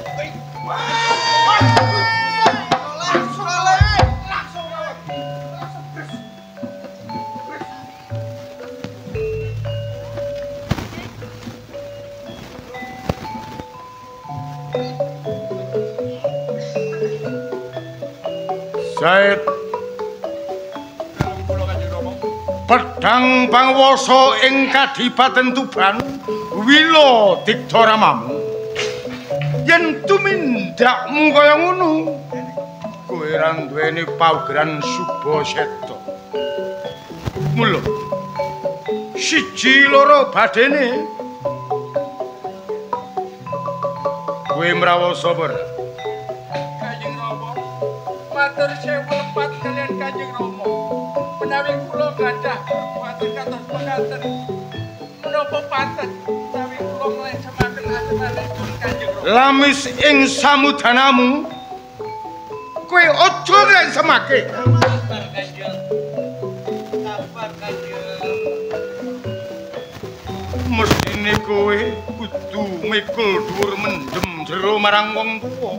Said pedhang pangwasa ing Kadipaten Tuban Wila Digdaramamu. Yen tumindakmu kaya ngono, kowe ora duweni paugeran Suba Seta. Mula siji loro badene kowe mrawasa ora? Kanjeng Rama, matur sewu lepat kalian Kanjeng Rama. Menawi kula gadah perbuatan kados mekaten, menapa panten menawi kula nglesemaken ajenganipun Kanjeng Rama. Lamis ing samudanamu kowe aja nglesemake. Sabar Kanjeng. Sabar Kanjeng. Mestine kowe kudu mikul dhuwur mendem jero marang wong tuwa.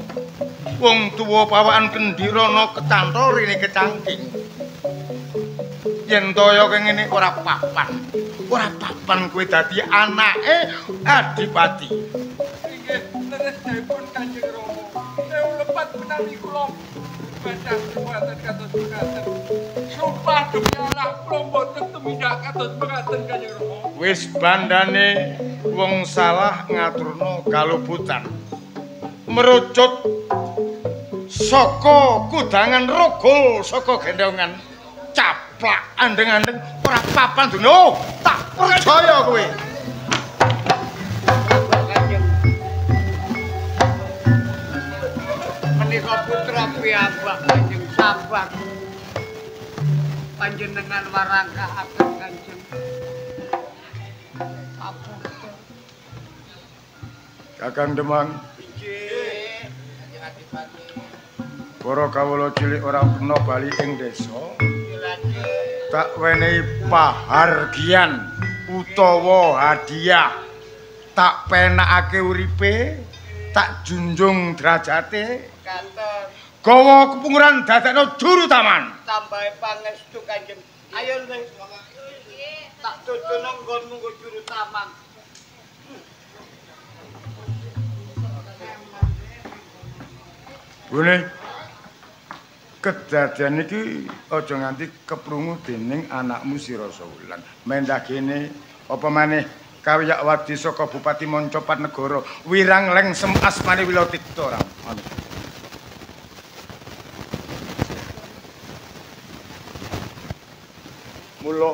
Wong tuwa pawakan kendhirana kecantol rene kecangking. Yen toya kene ora papan. Ora papan kowe dadi anake Adipati. Inggih, leres dipun Kanjeng Rama. Sewu lepat menawi kula gadah perbuatan kados mekaten. Sumpah demi Allah kula mboten tumindak kados mekaten Kanjeng Rama. Wis bandane wong salah ngaturno kaluputan. Merucut saka kudangan rogol saka gendongan caplak andeng-andeng ora papan dono. Tak percaya kowe. Menika putra piyambak Kanjeng, sabar. Panjenengan warangkaaken Kanjeng. Apunten. Kakang Demang. Para kawula cilik ora kena bali ing desa. Tak wenehi pahargyan utawa hadiah tak penakake uripe, tak junjung derajate. Kantor. Gawa kepunguran dadakno juru taman. Tambahe pangestu Kanjeng. Ayo ning tak dodono nggonmu nggo juru taman. Bune. Kedadian iki aja nganti keprungu dening anakmu si Rasaulan. Mendah kene apa maneh kawiyak wadi saka Bupati Moncopat Negara Wirang Lengsem asmane Wilotikta ora. Mula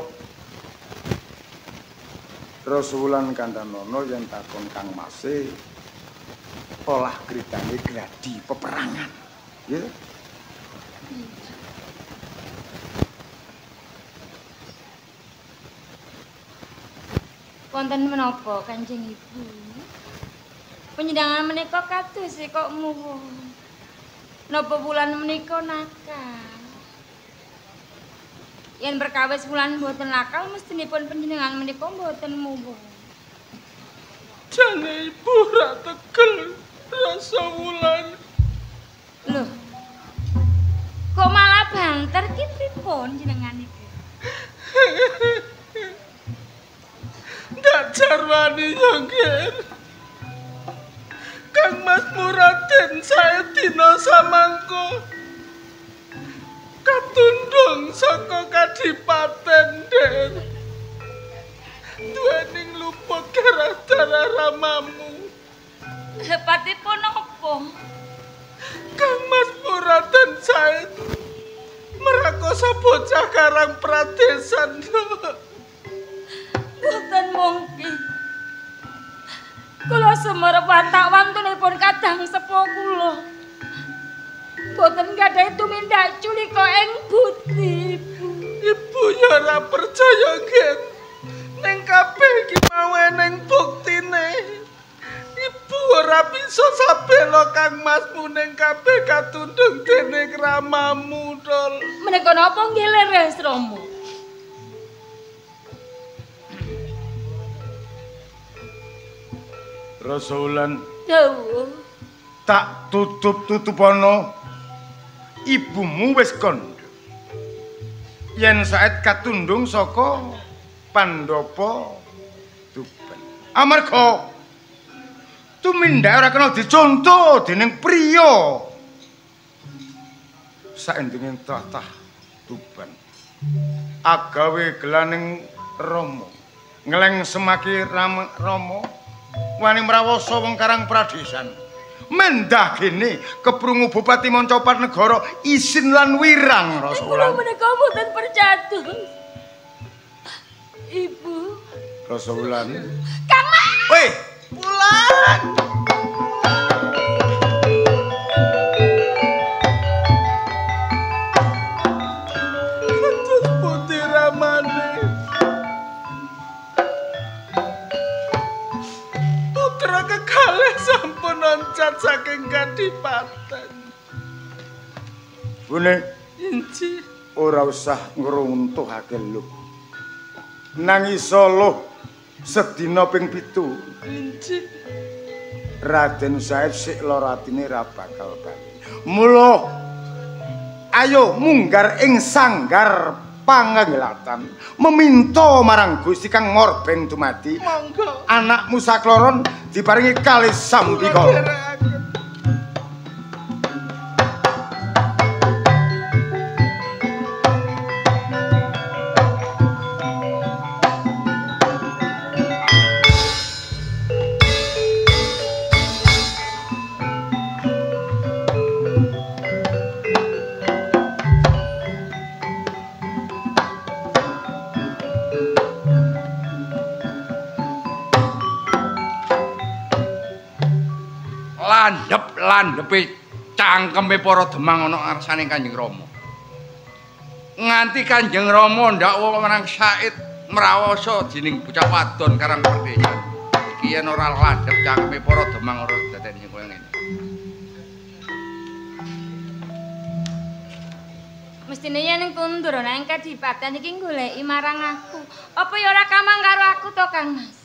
Rasaulan Kandhanono yen takon Kang Mase olah kritane gladi peperangan. Ya. Wonten menapa Kanjeng Ibu? Penyedangan menika kados kok muwung. Napa wulan menika nakal? Yen perkawis wulan mboten nakal mestinipun panjenengan menika mboten muwung. Jane ibu ra tegel rasa wulan. Lho. Kok malah banter ki pripun jenengan iki? Ndak jarwani yo nggih. Kang Mas Muraden saya dina samangko katundung saka kadipaten Den. Duwening luput gara-gara ramamu. Hepatipun apa? Kang Mas Muraden saya merakosa bocah Karang Pradesan. Boten mungkin. Kula semer watak wantunipun kadang sepuh kula. Boten gadhahi tumindak culika ing budi, Ibu. Ibu ya ora percaya, Gen. Ning kabeh iki mau eneng buktine. Ibu ora bisa sabela Kang Masmu ning kabeh katundung dening ramamu, Dol. Menika napa nggih leres Rama? Rasaulan Dawuh. tak tutup-tutupana ibumu wis kandha. Yen saet katundung saka Pandhapa Tuban. Amarga tumindak ora kena dicontoh dening priya saendenging tlatah Tuban. Agawe gelaning Rama. Ngeleng semaki Rama wani mrawasa wong Karang Pradesan. Mendah kene keprungu Bupati Moncopat Negara isin lan wirang Rasaulan. Kula menika mboten percados. Ibu. Rasaulan. Kang Mas. Weh, Pulang. Kados pundi ramane. Putra kekalih sampun oncat saking kadipaten. Bune, Inci. ora usah ngruntuhake luh. Nang isa luh sedina ping 7. Inci. Raden Said sik lara atine ra bakal bali. Mula ayo munggar ing sanggar panganggelatan meminta marang Gusti Kang Morbeng dumadi Monggo. anakmu sakloron diparingi kalih sambikala. Landhepe cangkeme para Demang ana ngarsane Kanjeng Rama. Nganti Kanjeng Rama ndakwa marang Said mrawasa dening bocah wadon Karang Pradesan. Iki yen ora landhep cangkeme para Demang ora dadeni koyo ngene. Mestine yen kundur ana ing kadipaten iki goleki marang aku. Apa ya ora kamang karo aku to, Kang Mas?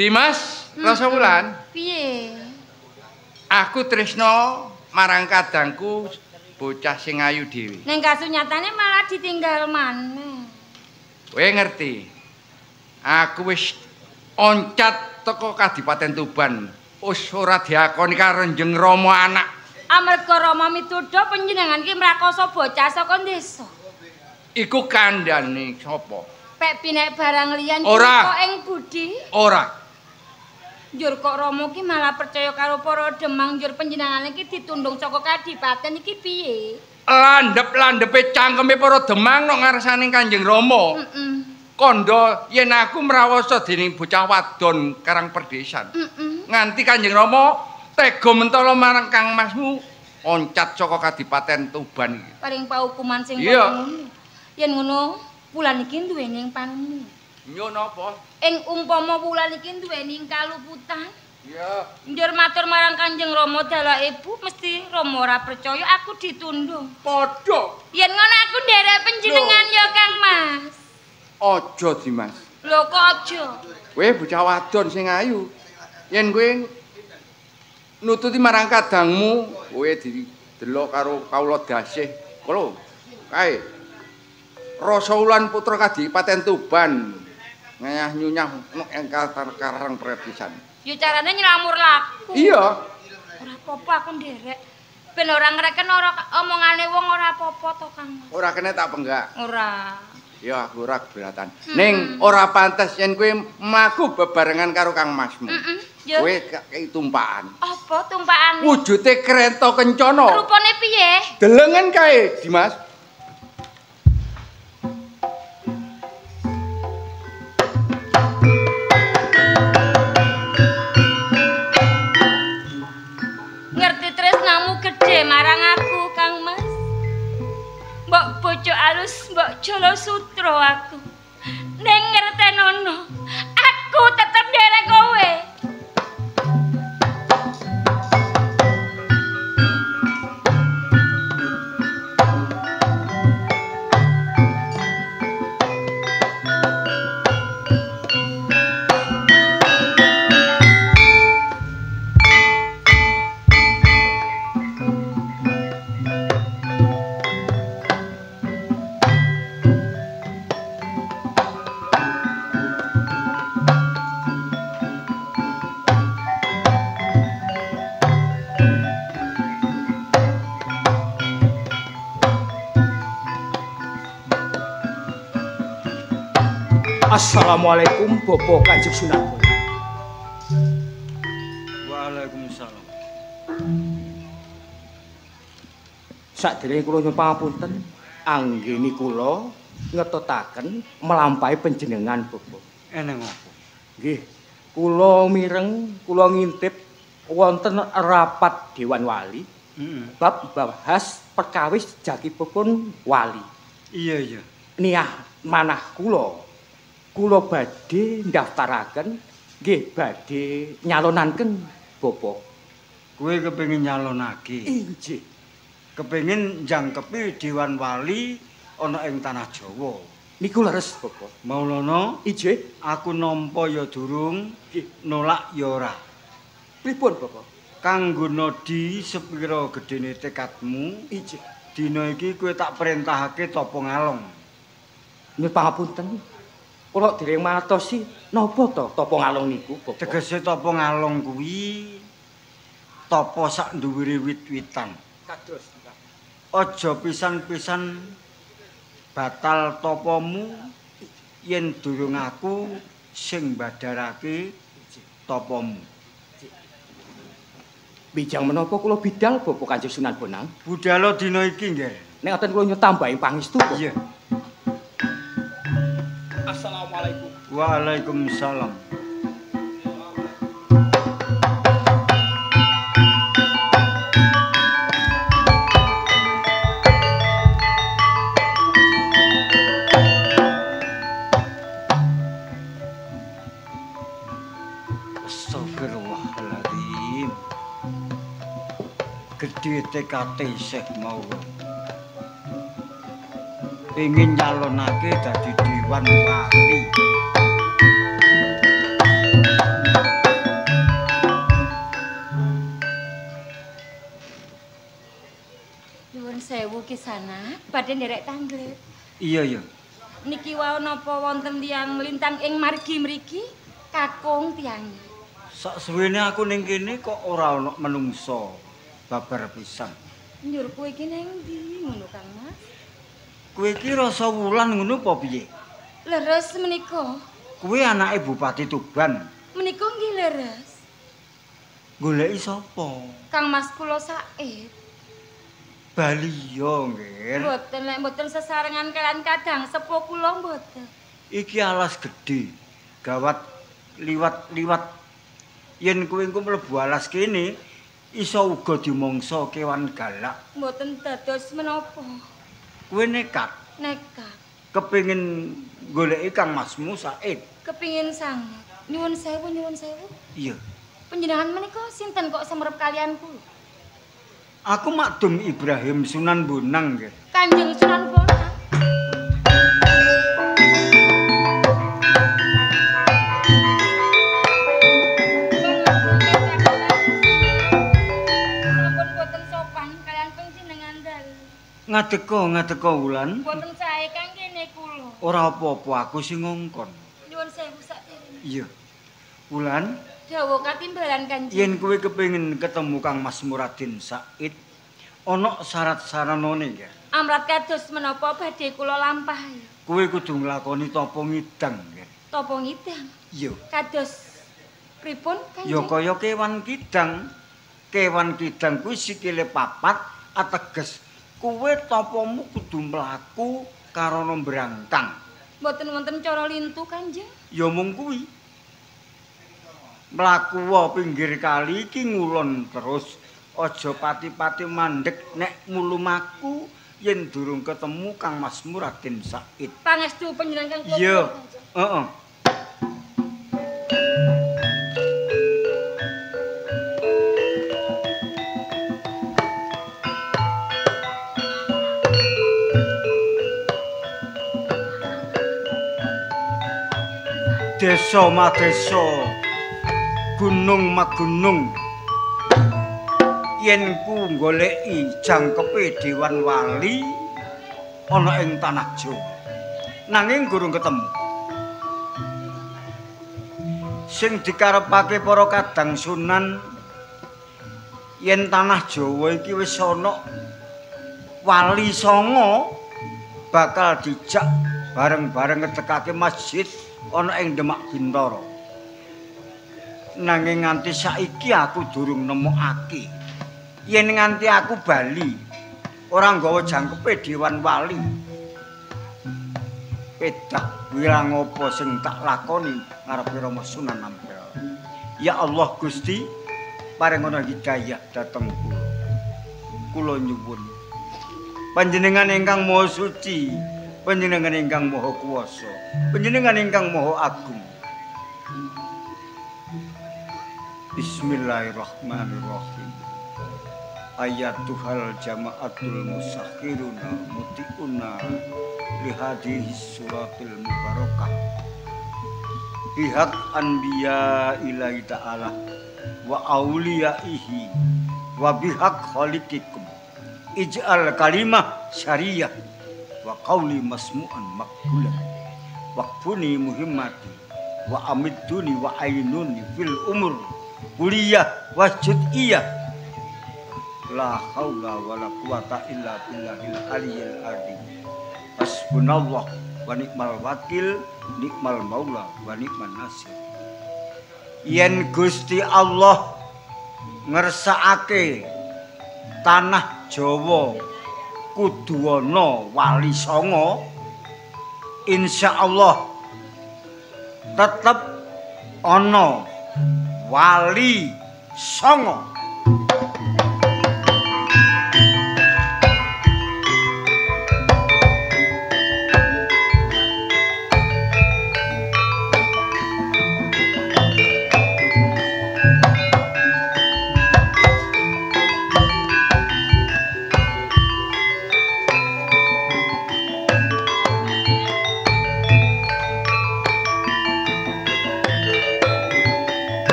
Dimas, Rasa Wulan. Piye? Aku tresno marang kadangku bocah sing ayu dhewe. Ning kasunyatane malah ditinggal maneh. Kowe ngerti? Aku wis oncat teko Kadipaten Tuban. Wis ora diakoni karo Njeng Rama anak. Amarga Rama mituda panjenengan ki mrakoso bocah saka desa. Iku kandhane sapa? Pek pinek barang liyan Ora. kok ing budi. Ora. Njur kok Rama ki malah percaya karo para Demang njur panjenengan iki ditundung saka Kadipaten iki piye? Landhep-landhepe cangkeme para Demang nang ngarsane Kanjeng Rama. Kandha yen aku mrawasa dening bocah wadon Karang Perdesan. Nganti Kanjeng Rama tega mentala marang Kang Masmu oncat saka Kadipaten Tuban iki. Paring paukuman sing Iya. ngono. Yen ngono, wulan iki duweni panemu. Nyo napa? Ing umpama wulan iki duweni kaluputan, Iya. njur matur marang Kanjeng Rama dalake ibu mesti Rama ora percaya aku ditundung. Padha. Yen ngono aku nderek panjenengan ya Kang Mas. Aja Dimas. Lho kok aja? Kowe bocah wadon sing ayu. Yen kowe nututi marang kadangmu, kowe didelok karo kawula dasih. Kulo kae. Rasa Wulan putra Kadipaten Tuban. Ngayah nyunyah ing Karang Perdesan. Ya carane nylamur laku. Iya. Ora apa-apa aku nderek. Ben ora ngreken ora omongane wong ora apa-apa to Kang Mas. Ora kena tak penggak. Ora. Ya aku ora keberatan. Ning ora pantes yen kowe mlaku bebarengan karo Kang Masmu. Ya. Kowe kei tumpakan. Apa tumpakane? Wujude kreta kencana. Rupane piye? Delengen kae, Dimas. Ngerti tresnamu gedhe marang aku, Kang Mas. Mbok bojo alus, mbok jolo sutra aku. Ning ngertenono, aku tetep nderek kowe. Assalamualaikum Bapak Kanjeng Sunan. Waalaikumsalam. Sakderenge kula nyuwun pangapunten, anggene kula ngetutaken melampahi panjenengan Bapak. Eneng apa? Nggih, kula mireng, kula ngintip wonten rapat Dewan Wali. Bab bahas perkawis jakipun wali. Iya. Niah manah kula badhe ndaftaraken nggih badhe nyalonaken Bapak. Kowe kepengin nyalonake? Inggih. Kepengin jangkepi Dewan Wali ana ing tanah Jawa. Niku leres Bapak. Maulana, Inggih. aku nampa ya durung, nolak ya ora. Pripun Bapak? Kanggo nodi sepira gedene tekadmu, Inggih. dina iki kowe tak perintahake tapa ngalong. Nyuwun pangapunten. Kula dereng matosi napa to tapa ngalong niku, Bapak? Tegese tapa ngalong kuwi tapa sak nduwure wit-witan. Kados. Aja pisan-pisan batal tapamu yen durung aku sing mbadharake tapamu. Bijang menapa kula bidal Bapak Kanjeng Sunan Bonang? Budhal dina iki nggih. Nek ngoten kula nyuwun tambahi pangestu, Bapak. Iya. Assalamualaikum. Waalaikumsalam. Astagfirullahaladzim. Gedhe tekate isih mau. Ingin nyalonake dadi Dewan Wali. Sewu kisana, badhe nderek tangglet. Iya. Niki wau napa wonten tiyang lintang ing margi mriki? Kakung tiyang. Sak suwene aku ning kene kok ora ana menungso babar pisan. Njur kowe iki ning ndi ngono Kang Mas? Kowe iki rasa wulan ngono apa piye? Leres menika. Kowe anake Bupati Tuban. Menika nggih leres. Goleki sapa? Kang Mas kula Said. Baliyo nggih. Mboten sesarengan kalian kadang sepuh kula mboten. Iki alas gedhe. Gawat liwat-liwat. Yen kowe engko mlebu alas kene, iso uga dimangsa kewan galak. Mboten dados menapa. Kowe nekat kepengin goleki Kang Masmu Said. Kepingin sanget. Nyuwun sewu. Iya. Panjenengan menika sinten kok semrep kalian kula? Aku Makdum Ibrahim Sunan Bonang nggih. Kanjeng Sunan Bonang. Sampun boten sopan kalian panjenengan dalu. Ngadeka wulan. Boten sae kang kene kula. Ora apa-apa aku sing ngongkon. Nyuwun sewu sakderenge. Iya. Wulan, dawuh katimbalan Kanjeng. yen kowe kepengin ketemu Kang Mas Muradin Said, ana syarat-syaranane ya. Amrat kados menapa badhe kula lampahi? Kowe kudu nglakoni tapa ngidang ya. Tapa ngidang? Iya. Kados pripun Kanjeng? Ya kaya kewan kidang. Kewan kidang kuwi sikile papat, ateges kowe tapamu kudu mlaku karana mbrangkang. Mboten wonten cara lintu Kanjeng? Ya mung kuwi. Mlaku wa pinggir kali iki ngulon terus aja pati-pati mandeg nek mulumaku yen durung ketemu Kang Mas Muradin Said. Pangestu panjenengan kula. Iya, heeh. Desa madesa, gunung magunung, yen ku goleki jangkepe Dewan Wali ana ing tanah Jawa. Nanging durung ketemu. Sing dikarepake para kadang Sunan yen tanah Jawa iki wis ana wali songo bakal dijak bareng-bareng ngedekake masjid ana ing Demak Bintara. Nanging nganti saiki aku durung nemokake. Yen nganti aku bali ora nggawa jangkepe Dewan Wali. Pedak wirang apa sing tak lakoni ngarepe Rama Sunan Ampel. Ya Allah Gusti, paringana hidayah dhateng kula. Kula nyuwun panjenengan ingkang maha suci, panjenengan ingkang maha kuwasa, panjenengan ingkang maha agung. Bismillahirrahmanirrahim. Ayatuhal jamaatul musakhiruna mutiuna lihadihi suratil mubarakah. Bihak anbiya ilahi ta'ala wa auliyaihi wa bihak khaliqikum. Ij'al kalimah syariyah wa qawli masmu'an makbulah waqfuni muhimmati wa amidduni wa ainuni fil umur kuliah wasjud iyah la haula wa la quwata illa billahil aliyyil azim. Hasbunallah wa ni'mal wakil, nikmal maula wa ni'man nasir. Yen Gusti Allah ngersakake tanah Jawa kudu ana wali songo, insyaallah tetep ana wali songo.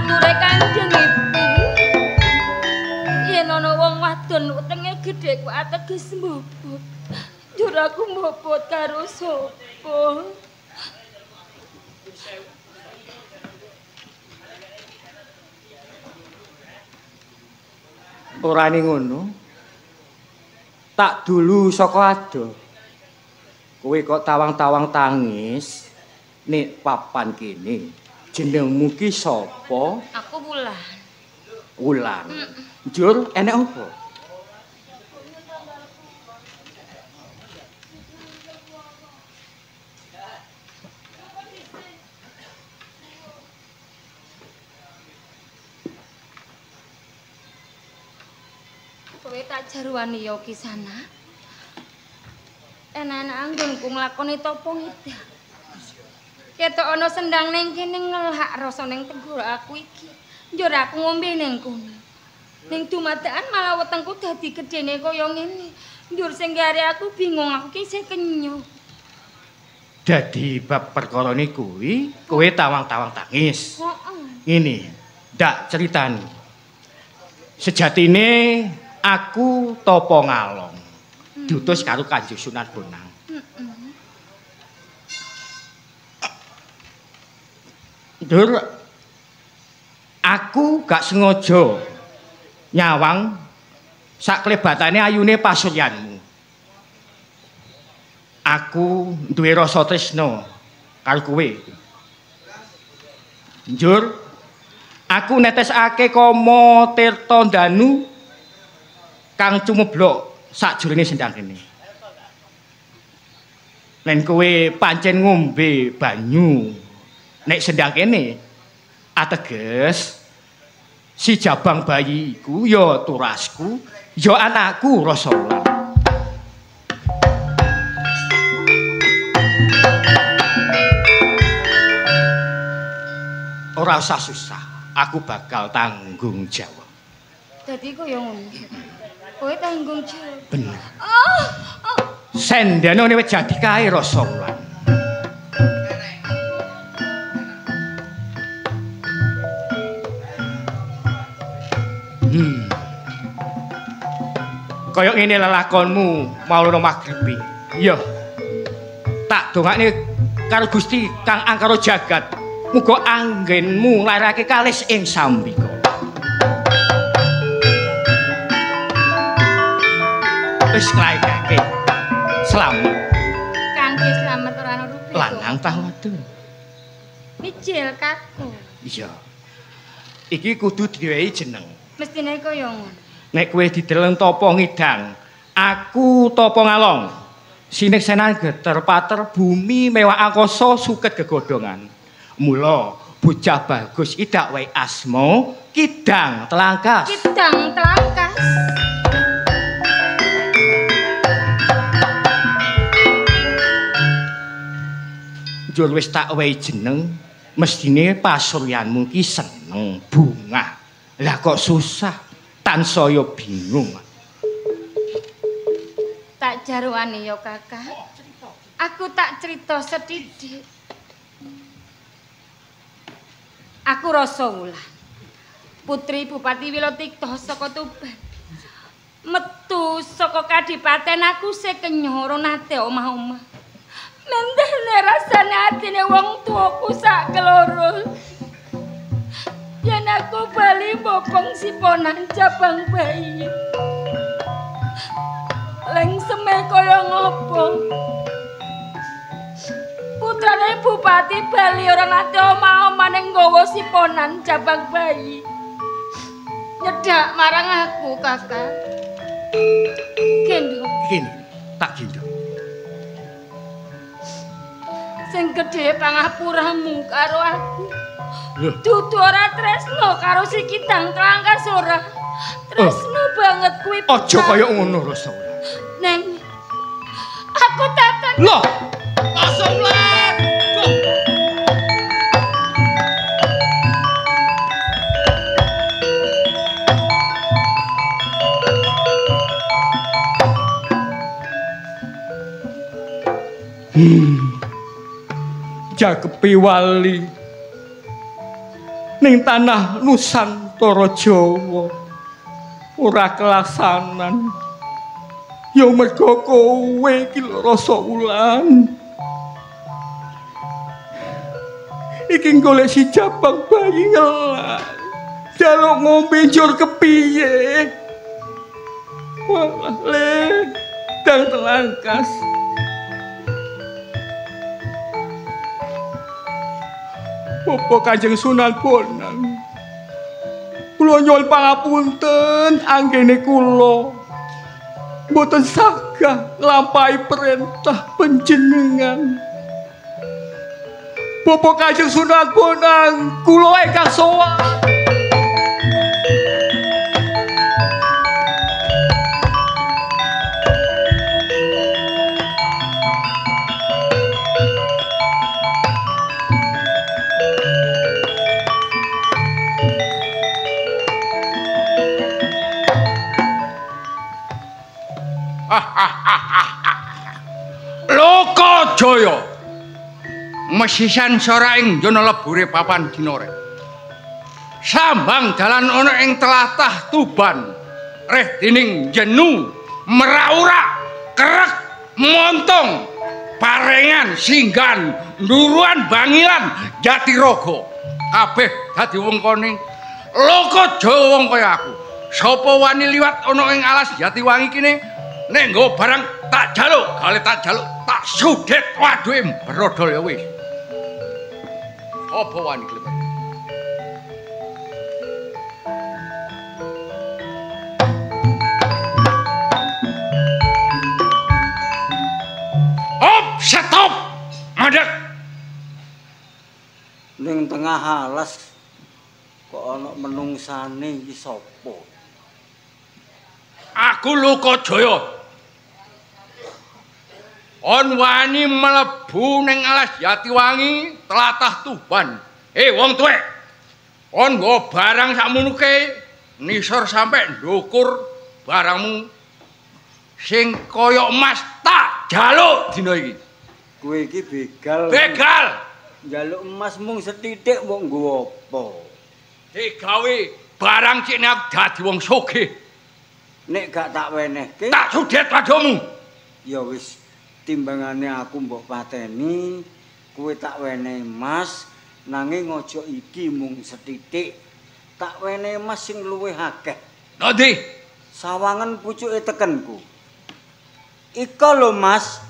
ature Kanjeng Ibu. Yen ana wong wadon utenge gedhe kok ateges mbobot. Njur aku mbobot karo sapa? Orane ngono. Tak dulu saka ado. Kowe kok tawang-tawang tangis nek papan kene. Jenengmu ki sapa? Aku Wulan. Wulan. Njur enek apa? Kowe tak jaruani ya Kisana. Enak-enak anggonku nglakoni tapa ngidah. Ketok ana sendang ning kene ngelak rasa ning tenggorokanku iki. Njur aku ngombe ning kono. Ning dumadakan malah wetengku dadi gedene kaya ngene. Njur sing gare aku bingung aku ki isih kenyuk. Dadi bab perkara niku kuwi kowe tawang-tawang tangis. Heeh. Ngene, ndak critani. Sejatine aku Tapa Ngalong. Diutus karo Kanjeng Sunan Bonang. Dur aku gak sengaja nyawang saklebatane ayune pasuryanmu. Aku duwe rasa tresna karo kowe. Njur aku netesake Kama Tirta Danu kang cumeblok sakjroning sendang kene. Nen kowe pancen ngombe banyu nek sendang kene ateges si jabang bayi iku ya turasku, ya anakku Rasa Wulan. Ora usah susah, aku bakal tanggung jawab. Dadi kaya ngono. Kowe tanggung jawab. Bener. Sendene wis jadi kae Rasa Wulan. Kaya ngene lelakonmu maulana maghribi. Iya. Tak dongakne karo Gusti Kang Angkara Jagat. Muga anggenmu nglarake kalis ing sambika. Wis nglaekake. Slamet. Kanthi slamet ora ana rupi. Lanang tah wadon. Mijil kaku. Iya. Iki kudu diwehi jeneng. Mestine kaya ngono. Nek kowe dideleng Tapa Ngidang, aku Tapa Ngalong. Sineksenan geter pater bumi mewah angkasa suket gegodhongan. Mula bocah bagus idak wae asma Kidang Telangkas. Kidang Telangkas. Njur wis tak wehi jeneng, mestine pasuryanmu ki seneng bunga. Lah kok susah, tansaya bingung. Tak jaruane ya Kakak. Aku tak cerita sethithik. Aku Rasa Wulan. Putri Bupati Wilotikta saka Tuban. Metu saka kadipaten aku sing kenyuh ora nate omah-omah. Mendene rasane atine wong tuaku sak keloro. Yen aku bali mbopong siponan jabang bayi. Lengseme kaya ngopo? Putrane Bupati Bali ora nate omah-omah ning nggawa siponan jabang bayi. Nyedak marang aku, Kakak. Gendong. Gini, tak gendong. Sing gedhe pangapuramu karo aku. Loh, Dudu ora tresno karo si Kidang Telangkas ora. Tresno banget kuwi. aja kaya ngono Rasa Wulan. Neng, aku takkan. Loh, Rasa Wulan. Jakepi wali ning tanah Nusantara Jawa ora kelaksanan. Ya mergo kowe iki rasa ulan. Iki golek si jabang bayi ngelah. Jaluk ngombe njur kepiye? Walah le, dang telangkas. Bapak Kanjeng Sunan Bonang. Kula nyuwun pangapunten anggene kula. Mboten sagah nglampahi perintah panjenengan. Bapak Kanjeng Sunan Bonang, kula ingkang sowan. Lokajaya mesisan sora ing jana lebure papan dinore sambang dalan ana ing tlatah Tuban reh dening jenu meraura kerek montong parengan singgan nduruan bangilan Jatirogo kabeh dadi wengkone Lokajaya wong kaya aku sapa wani liwat ana ing alas Jatiwangi kene nek nggo barang tak jaluk, kali tak jaluk tak sudet waduhe brodol ya wis. Apa wani klebet? Stop! Madeg. Ning tengah alas kok ana menungsane iki sapa? Aku Lokajaya. On wani mlebu ning alas Jatiwangi, tlatah Tuban. Wong tuwek. On nggo barang sakmunuke nisor sampe ndukur barangmu sing kaya emas tak jaluk dina iki. Kowe iki begal. Begal. Njaluk emas mung sethithik mbok nggo apa? Digawe barang cek nek dadi wong sugih. Nek gak tak wenehke, tak sudet padamu. Ya wis. Timbangane aku mbok pateni, kowe tak wenehi emas, nanging aja iki mung sethithik. Tak wenehi emas sing luwih akeh. Nanti sawangan pucuke tekenku. Ika lho, Mas.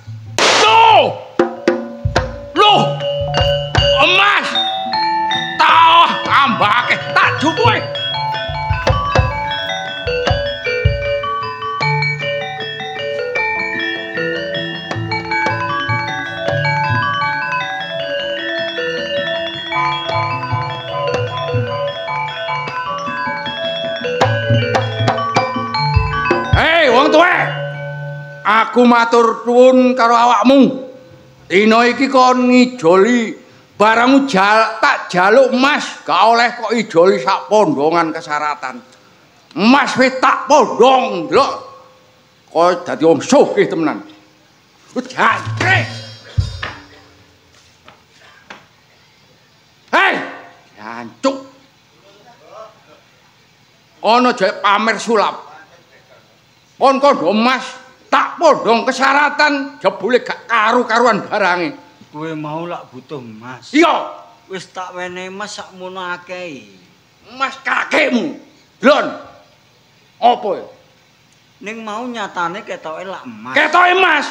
Loh. Emas. Tak ambake, tak jupuke. Wong tuwek, aku matur nuwun karo awakmu. Dina iki kon ngijoli barangmu tak jaluk emas, gak oleh kok ijoli sak pondongan kesyaratan. Emas wis tak pondong, lho. Kok dadi wong sugih temenan. Jangkrik. Hei, jancuk. Ana jek pamer sulap. Pon kondo emas tak pondong kesyaratan jebule gak karu-karuan barange. Kowe mau lak butuh emas. Iya, wis tak wenehi emas sakmono akeh. Emas kakekmu. Lon. Apa? Ning mau nyatane ketoke lak emas. Ketoke emas.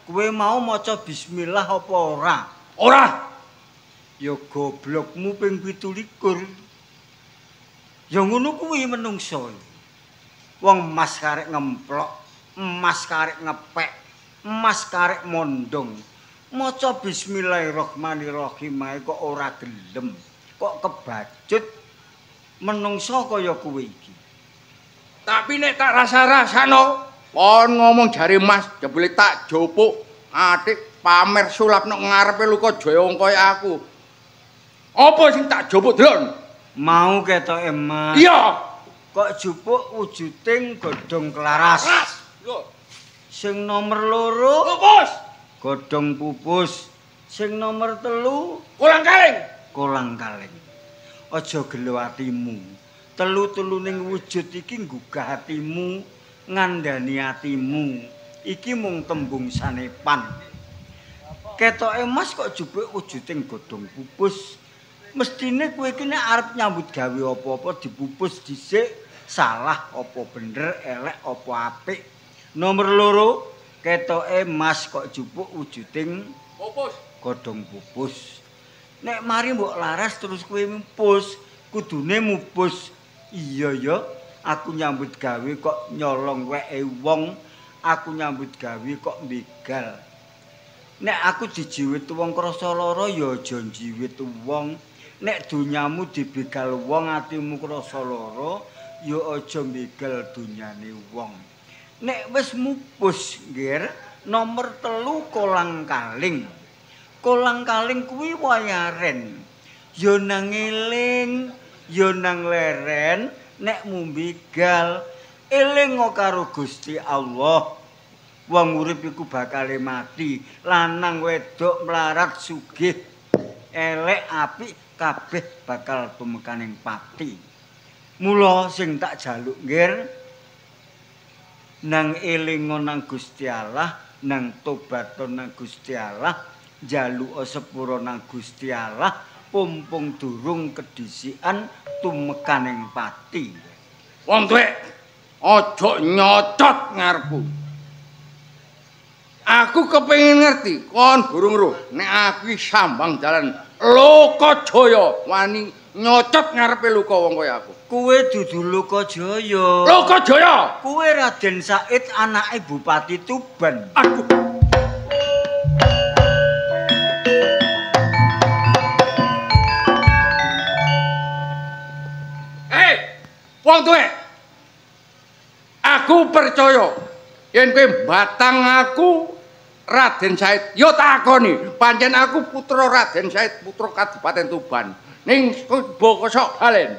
Kowe mau maca bismillah apa ora? Ora. Ya goblokmu ping 17. Ya ngono kuwi menungso. Wong emas karek ngemplok, emas karek ngepek, emas karek mondong. Maca bismillahirrahmanirrahim ae kok ora gelem, kok kebacut menungso kaya kowe iki. Tapi nek tak rasa-rasano, kon ngomong jari emas jebule tak jopuk atik pamer sulap nek ngarepe Lokajaya wong kaya aku. Apa sing tak jopuk, Dron? Mau ketoke emas. Iya. Kok jupuk wujuding godhong klaras. Lho. Sing nomor 2 pupus. Godhong pupus. Sing nomor 3 kolang-kaling. Kolang-kaling. Aja gelo atimu. Telu-teluning wujud iki nggugah atimu, ngandani atimu. Iki mung tembung sanepan. Ketoke Mas kok jupuk wujuding godhong pupus. Mestine kowe iki nek arep nyambut gawe apa-apa dipupus dhisik, salah apa bener, elek apa apik. Nomor loro, ketoke Mas kok jupuk wujuding Pupus. godhong pupus. Nek mari mbok laras terus kowe mupus, kudune mupus. Iya ya, aku nyambut gawe kok nyolong weke wong, aku nyambut gawe kok mbegal. Nek aku dijiwit wong krasa lara ya aja njiwit wong. Nek donyamu dibegal wong atimu krasa lara ya aja mbegal donyane wong. Nek wis mupus, nggih, nomor 3 kolang-kaling. Kolang-kaling kuwi wayaren. Ya nang eling, ya nang leren, nek mumbegal eling karo Gusti Allah. Wong urip iku bakale mati, lanang wedok mlarat sugih, elek apik kabeh bakal tumekaning pati. Mula sing tak jaluk nggir nang elinga nang Gusti Allah, nang tobat nang Gusti Allah, njaluk sepura nang Gusti Allah, pumpung durung kedisikan tumekaning pati. Wong tuwek, aja nyocot ngarepku. Aku kepengin ngerti, kon burung roh, nek aku iki sambang dalan Lokajaya wani nyocot ngarepe luka wong kaya aku. Kowe dudu Lokajaya. Lokajaya. Kowe Raden Said anake Bupati Tuban. Aduh. Wong tuwek. Aku percaya yen kowe batang aku Raden Said, yo takoni, pancen aku putra Raden Said, putra Kadipaten Tuban. Ning bokosok balen.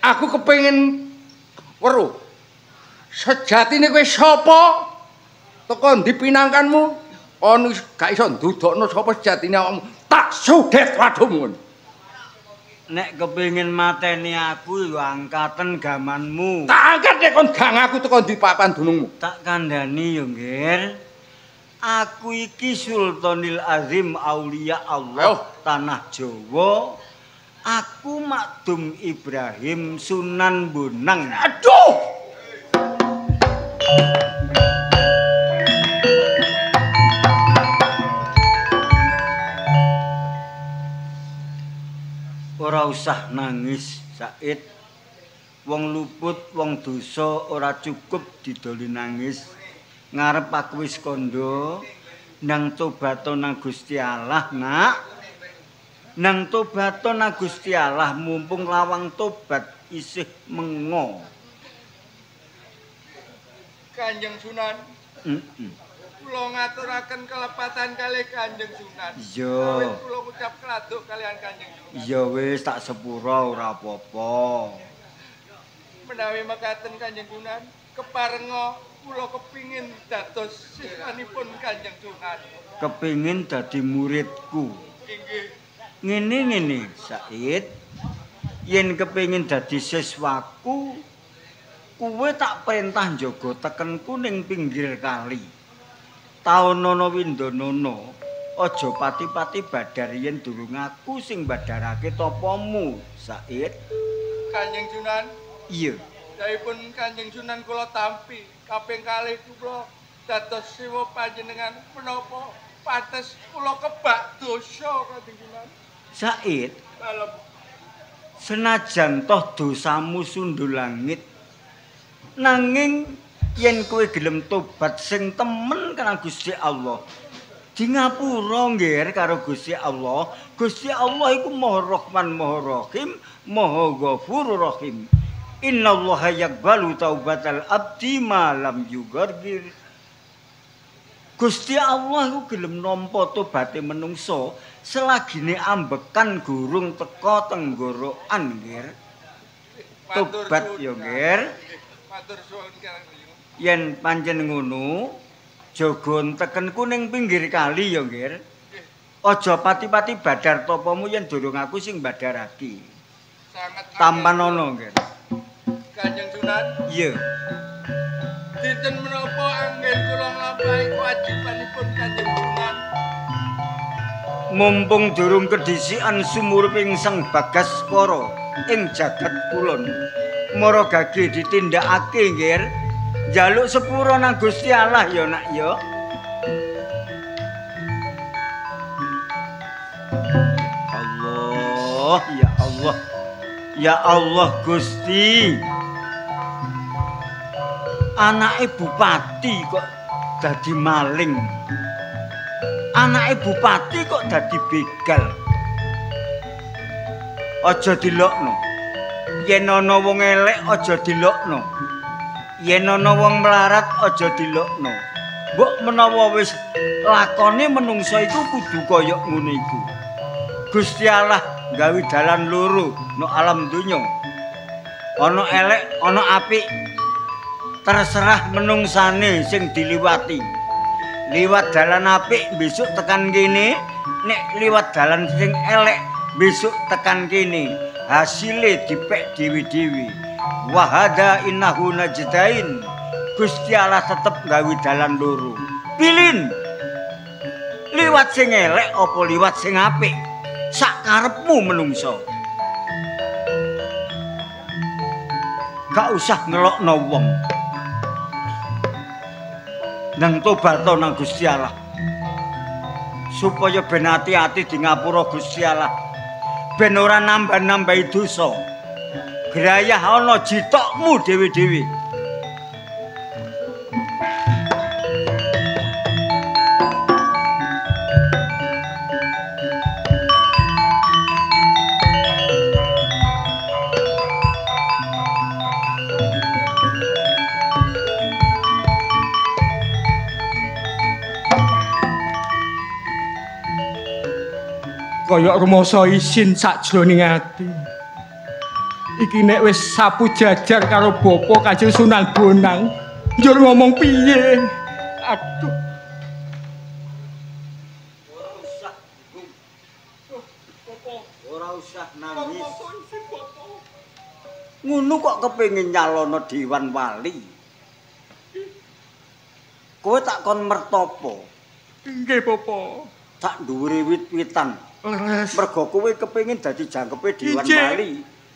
Aku kepengin weruh. Sejatine kowe sapa? Teko ndi pinangkanmu? Ono gak iso ndudukno sapa sejatine awakmu. Tak sudet wadhum. Nek kepengin mateni aku yo angkaten gamanmu. Tak angkat nek kon gang aku teko ndi papan dunungmu. Tak kandhani yo, Nggir. Aku iki Sultanil Azim Aulia Allah Tanah Jawa. Aku Makdum Ibrahim Sunan Bonang. Aduh. Ora usah nangis, Said. Wong luput, wong dosa ora cukup didoli nangis. Ngarep aku wis kandha nang tobato nang Gusti Allah, Nak. Nang tobato nang Gusti Allah mumpung lawang tobat isih mengo. Kanjeng Sunan. Kula ngaturaken kelepatan kalih Kanjeng Sunan. Iya. Kula ngucap kladuk kalian Kanjeng Sunan. Iya wis tak sepura ora apa-apa. Menawi mekaten Kanjeng Sunan, keparenga kula kepingin dados siswanipun Kanjeng Sunan. Kepingin dadi muridku. Inggih. Ngene Said. Yen kepingin dadi siswaku, kuwe tak perintah njaga tekenku ning pinggir kali. Taunana Windanana, aja pati-pati badar yen durung aku sing badarake tapamu, Said. Kanjeng Sunan. Iya. Daipun Kanjeng Sunan kula tampi kaping kalih kula dados sewa panjenengan menapa pantes kula kebak dosa Kanjeng Sunan. Said, Dalem. Senajan toh dosamu sundul langit, nanging yen kowe gelem tobat sing temen karo Gusti Allah, di ngapura nggih karo Gusti Allah. Gusti Allah iku Maha Rahman, Maha Rahim, Maha Ghafurur Rahim. Innallaha yaqbalu taubatal abdi ma lam yugargir. Gusti Allah iku gelem nampa tobaté menungso selagine ambekan gurung teka tenggorokan, nggih. Tobat yo, nggih. Matur suwun Kanjeng. Yen pancen ngono, jaga tekenku ning pinggir kali yo, nggih. Aja pati-pati badar topamu yen durung aku sing badarake. sangat tampan ana nggih. Kanjeng Sunan. Iya. Dinten menapa anggen kula nglampahi kewajibanipun Kanjeng Sunan. Mumpung durung kedhisikan sumuruping Sang Bagaskara ing jagat kulon. Mara gage ditindakake nggih. Njaluk sepura nang Gusti Allah ya nak ya. Allah, ya Allah. Ya Allah Gusti. Anake bupati kok dadi maling. Anake bupati kok dadi begal. Aja dilokno. Yen ana wong elek aja dilokno. Yen ana wong melarat aja dilokno. Mbok menawa wis lakone menungsa iku kudu kaya ngono iku. Gusti Allah gawe dalan loro no alam donya. Ana elek, ana apik. Terserah menungsane sing diliwati. Liwat dalan apik besok tekan kene, nek liwat dalan sing elek besok tekan kene. Hasile dipek dewi-dewi. Wahada innahu najdain. Gusti Allah tetep gawe dalan loro. Pilin. Liwat sing elek apa liwat sing apik? Sak karepmu menungso. Gak usah ngelokno wong. Nang tobato nang Gusti Allah. Supaya ben ati-ati di ngapura Gusti Allah. Ben ora nambah-nambahi dosa. Grayah ana jitokmu dewi-dewi. Kaya rumasa isin sakjroning ati. Iki nek wis sapu jajar karo bapa Kanjeng Sunan Bonang, njur ngomong piye? Aduh. Ora usah nangis. Ngono kok kepengin nyalono Dewan Wali. Kowe tak kon mertapa. Nggih, Bapak. Tak dhuwure wit-witan. Leres. Mergo kowe kepengin dadi jangkepe Dewan Wali.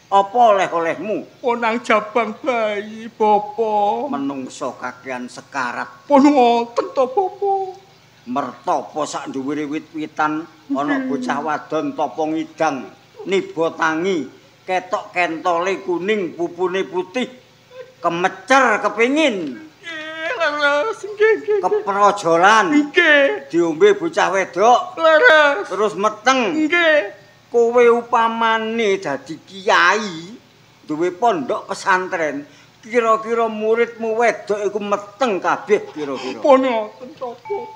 Apa oleh-olehmu? Ponang jabang bayi, Bapak. Menungso kakean sekarat. Pun ngoten to, Bapak. Mertapa sak dhuwure wit-witan ana bocah wadon tapa ngidang, niba tangi, ketok kentole kuning, pupune putih. Kemecer kepengin. Leres, nggih. Keprojolan. Nggih. Diombe bocah wedok. Leres. Terus meteng. Nggih. Kowe upamane dadi kiai, duwe pondok pesantren, kira-kira muridmu wedok iku meteng kabeh kira-kira. Pun ngoten to, Bapak.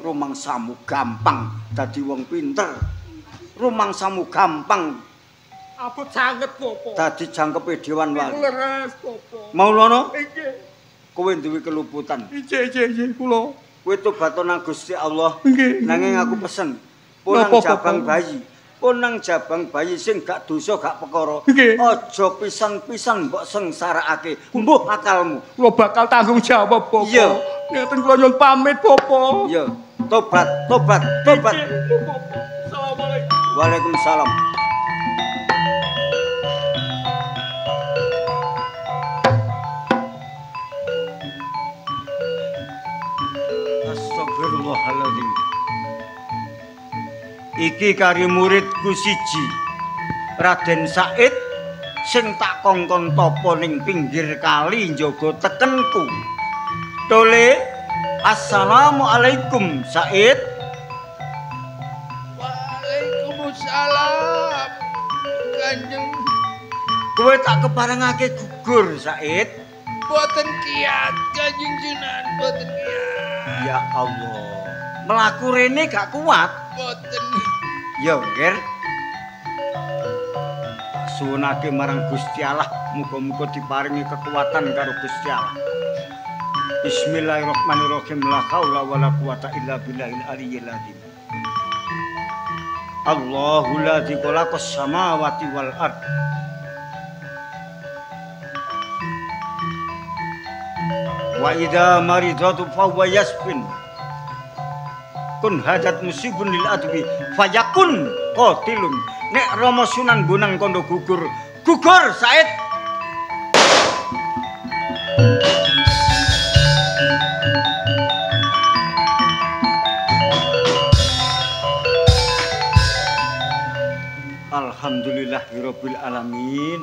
Rumangsamu gampang dadi wong pinter. Rumangsamu gampang Abot sanget, Bapak. dadi jangkepe Dewan Wali. Leres, Bapak. Maulono? Nggih. Kowe duwe keluputan. Nggih, kula. Kowe tobat nang Gusti Allah. Nggih. Nanging aku pesen, punang Napa, jabang Bapak? bayi. Punang jabang bayi sing gak dosa gak perkara. Nggih. Aja pisan-pisan mbok sengsarakake. Mbuh akalmu. Kula bakal tanggung jawab, Bapak. Iya. Ngeten kula nyuwun pamit, Bapak. Iya, tobat, tobat, tobat. Nggih, Bapak. Assalamualaikum. Waalaikumsalam. Astagfirullahaladzim. Iki kari muridku siji, Raden Said, sing tak kongkon topo ning pinggir kali njogo tekenku. Tole, assalamualaikum Said. Waalaikumsalam. Kanjeng Kowe tak keparengake gugur Said. boten kiat Kanjeng Sunan, boten kiat. Ya Allah, melaku rene gak kuat. Boten. Ya, Ger. Suwunake marang Gusti Allah, muga-muga diparingi kekuatan karo Gusti Allah. Bismillahirrahmanirrahim. La haula wala quwata illa billahil aliyyil azim. Allahu ladzi khalaqas samawati wal ard. Wa idza maridatu fa huwa yasfin. Kun hajat musibun lil adwi fayakun qatilun. Nek Rama Sunan Bonang kondo gugur, gugur Said. Alhamdulillahirabbil alamin.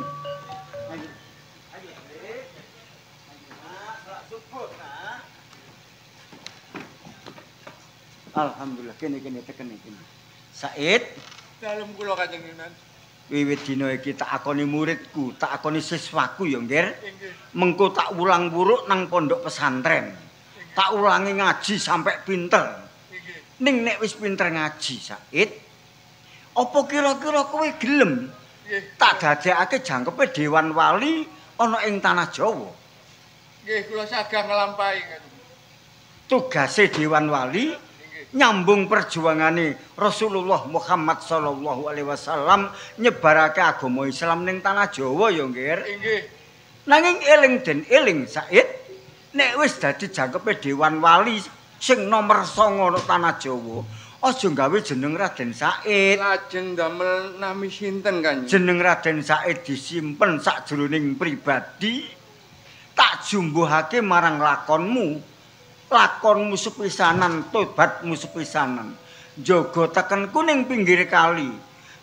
Alhamdulillah kene teken iki. Said, dalem kula Kanjeng Sunan. Wiwit dina iki tak akoni muridku, tak akoni siswaku ya, Nggir. Nggih. Mengko tak ulang wuruk nang pondok pesantren. Tak ulangi ngaji sampai pinter. Nggih. Ning nek wis pinter ngaji, Said, apa kira-kira kowe gelem tak dadekake jangkepe Dewan Wali ana ing tanah Jawa? Nggih, kula sagah nglampahi Kanjeng. Tugase Dewan Wali nyambung perjuangane Rasulullah Muhammad sallallahu alaihi wasallam nyebarake agama Islam ning tanah Jawa ya, Nggir. Nggih. Nanging eling den eling Said, nek wis dadi jangkepe Dewan Wali sing nomor 9 ana tanah Jawa, aja gawe jeneng Raden Said. Lajeng damel nami sinten Kanjeng? Jeneng Raden Said disimpen sakjroning pribadi, tak jumbuhake marang lakonmu. Lakonmu sepisanan, tobatmu sepisanan. Jaga tekenku ning pinggir kali.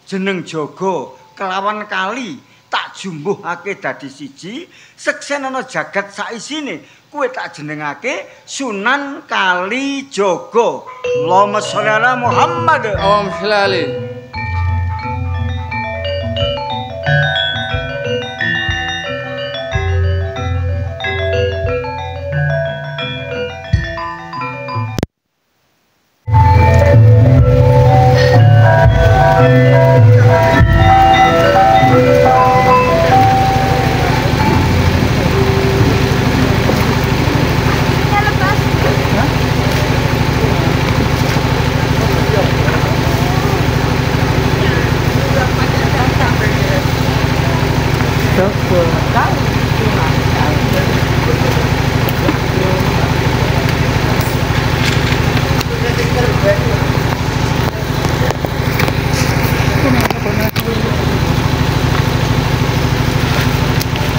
Jeneng jaga kelawan kali tak jumbuhake dadi siji, seksenana jagat saisine kuwi tak jenengake Sunan Kalijaga. Allahumma sholli ala Muhammad. Allahumma sholli alaihi.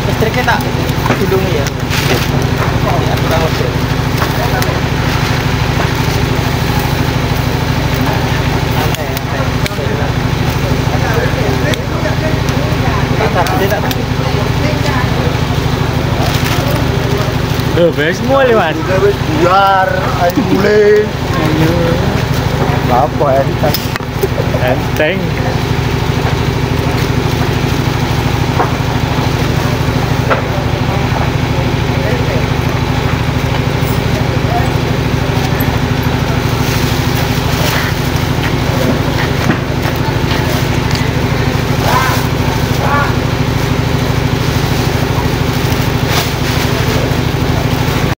Listriknya tak hidung ya. Aku tahu sih. Wes mulai Mas. Wis biar ayo mulai. Apa ya? Enteng.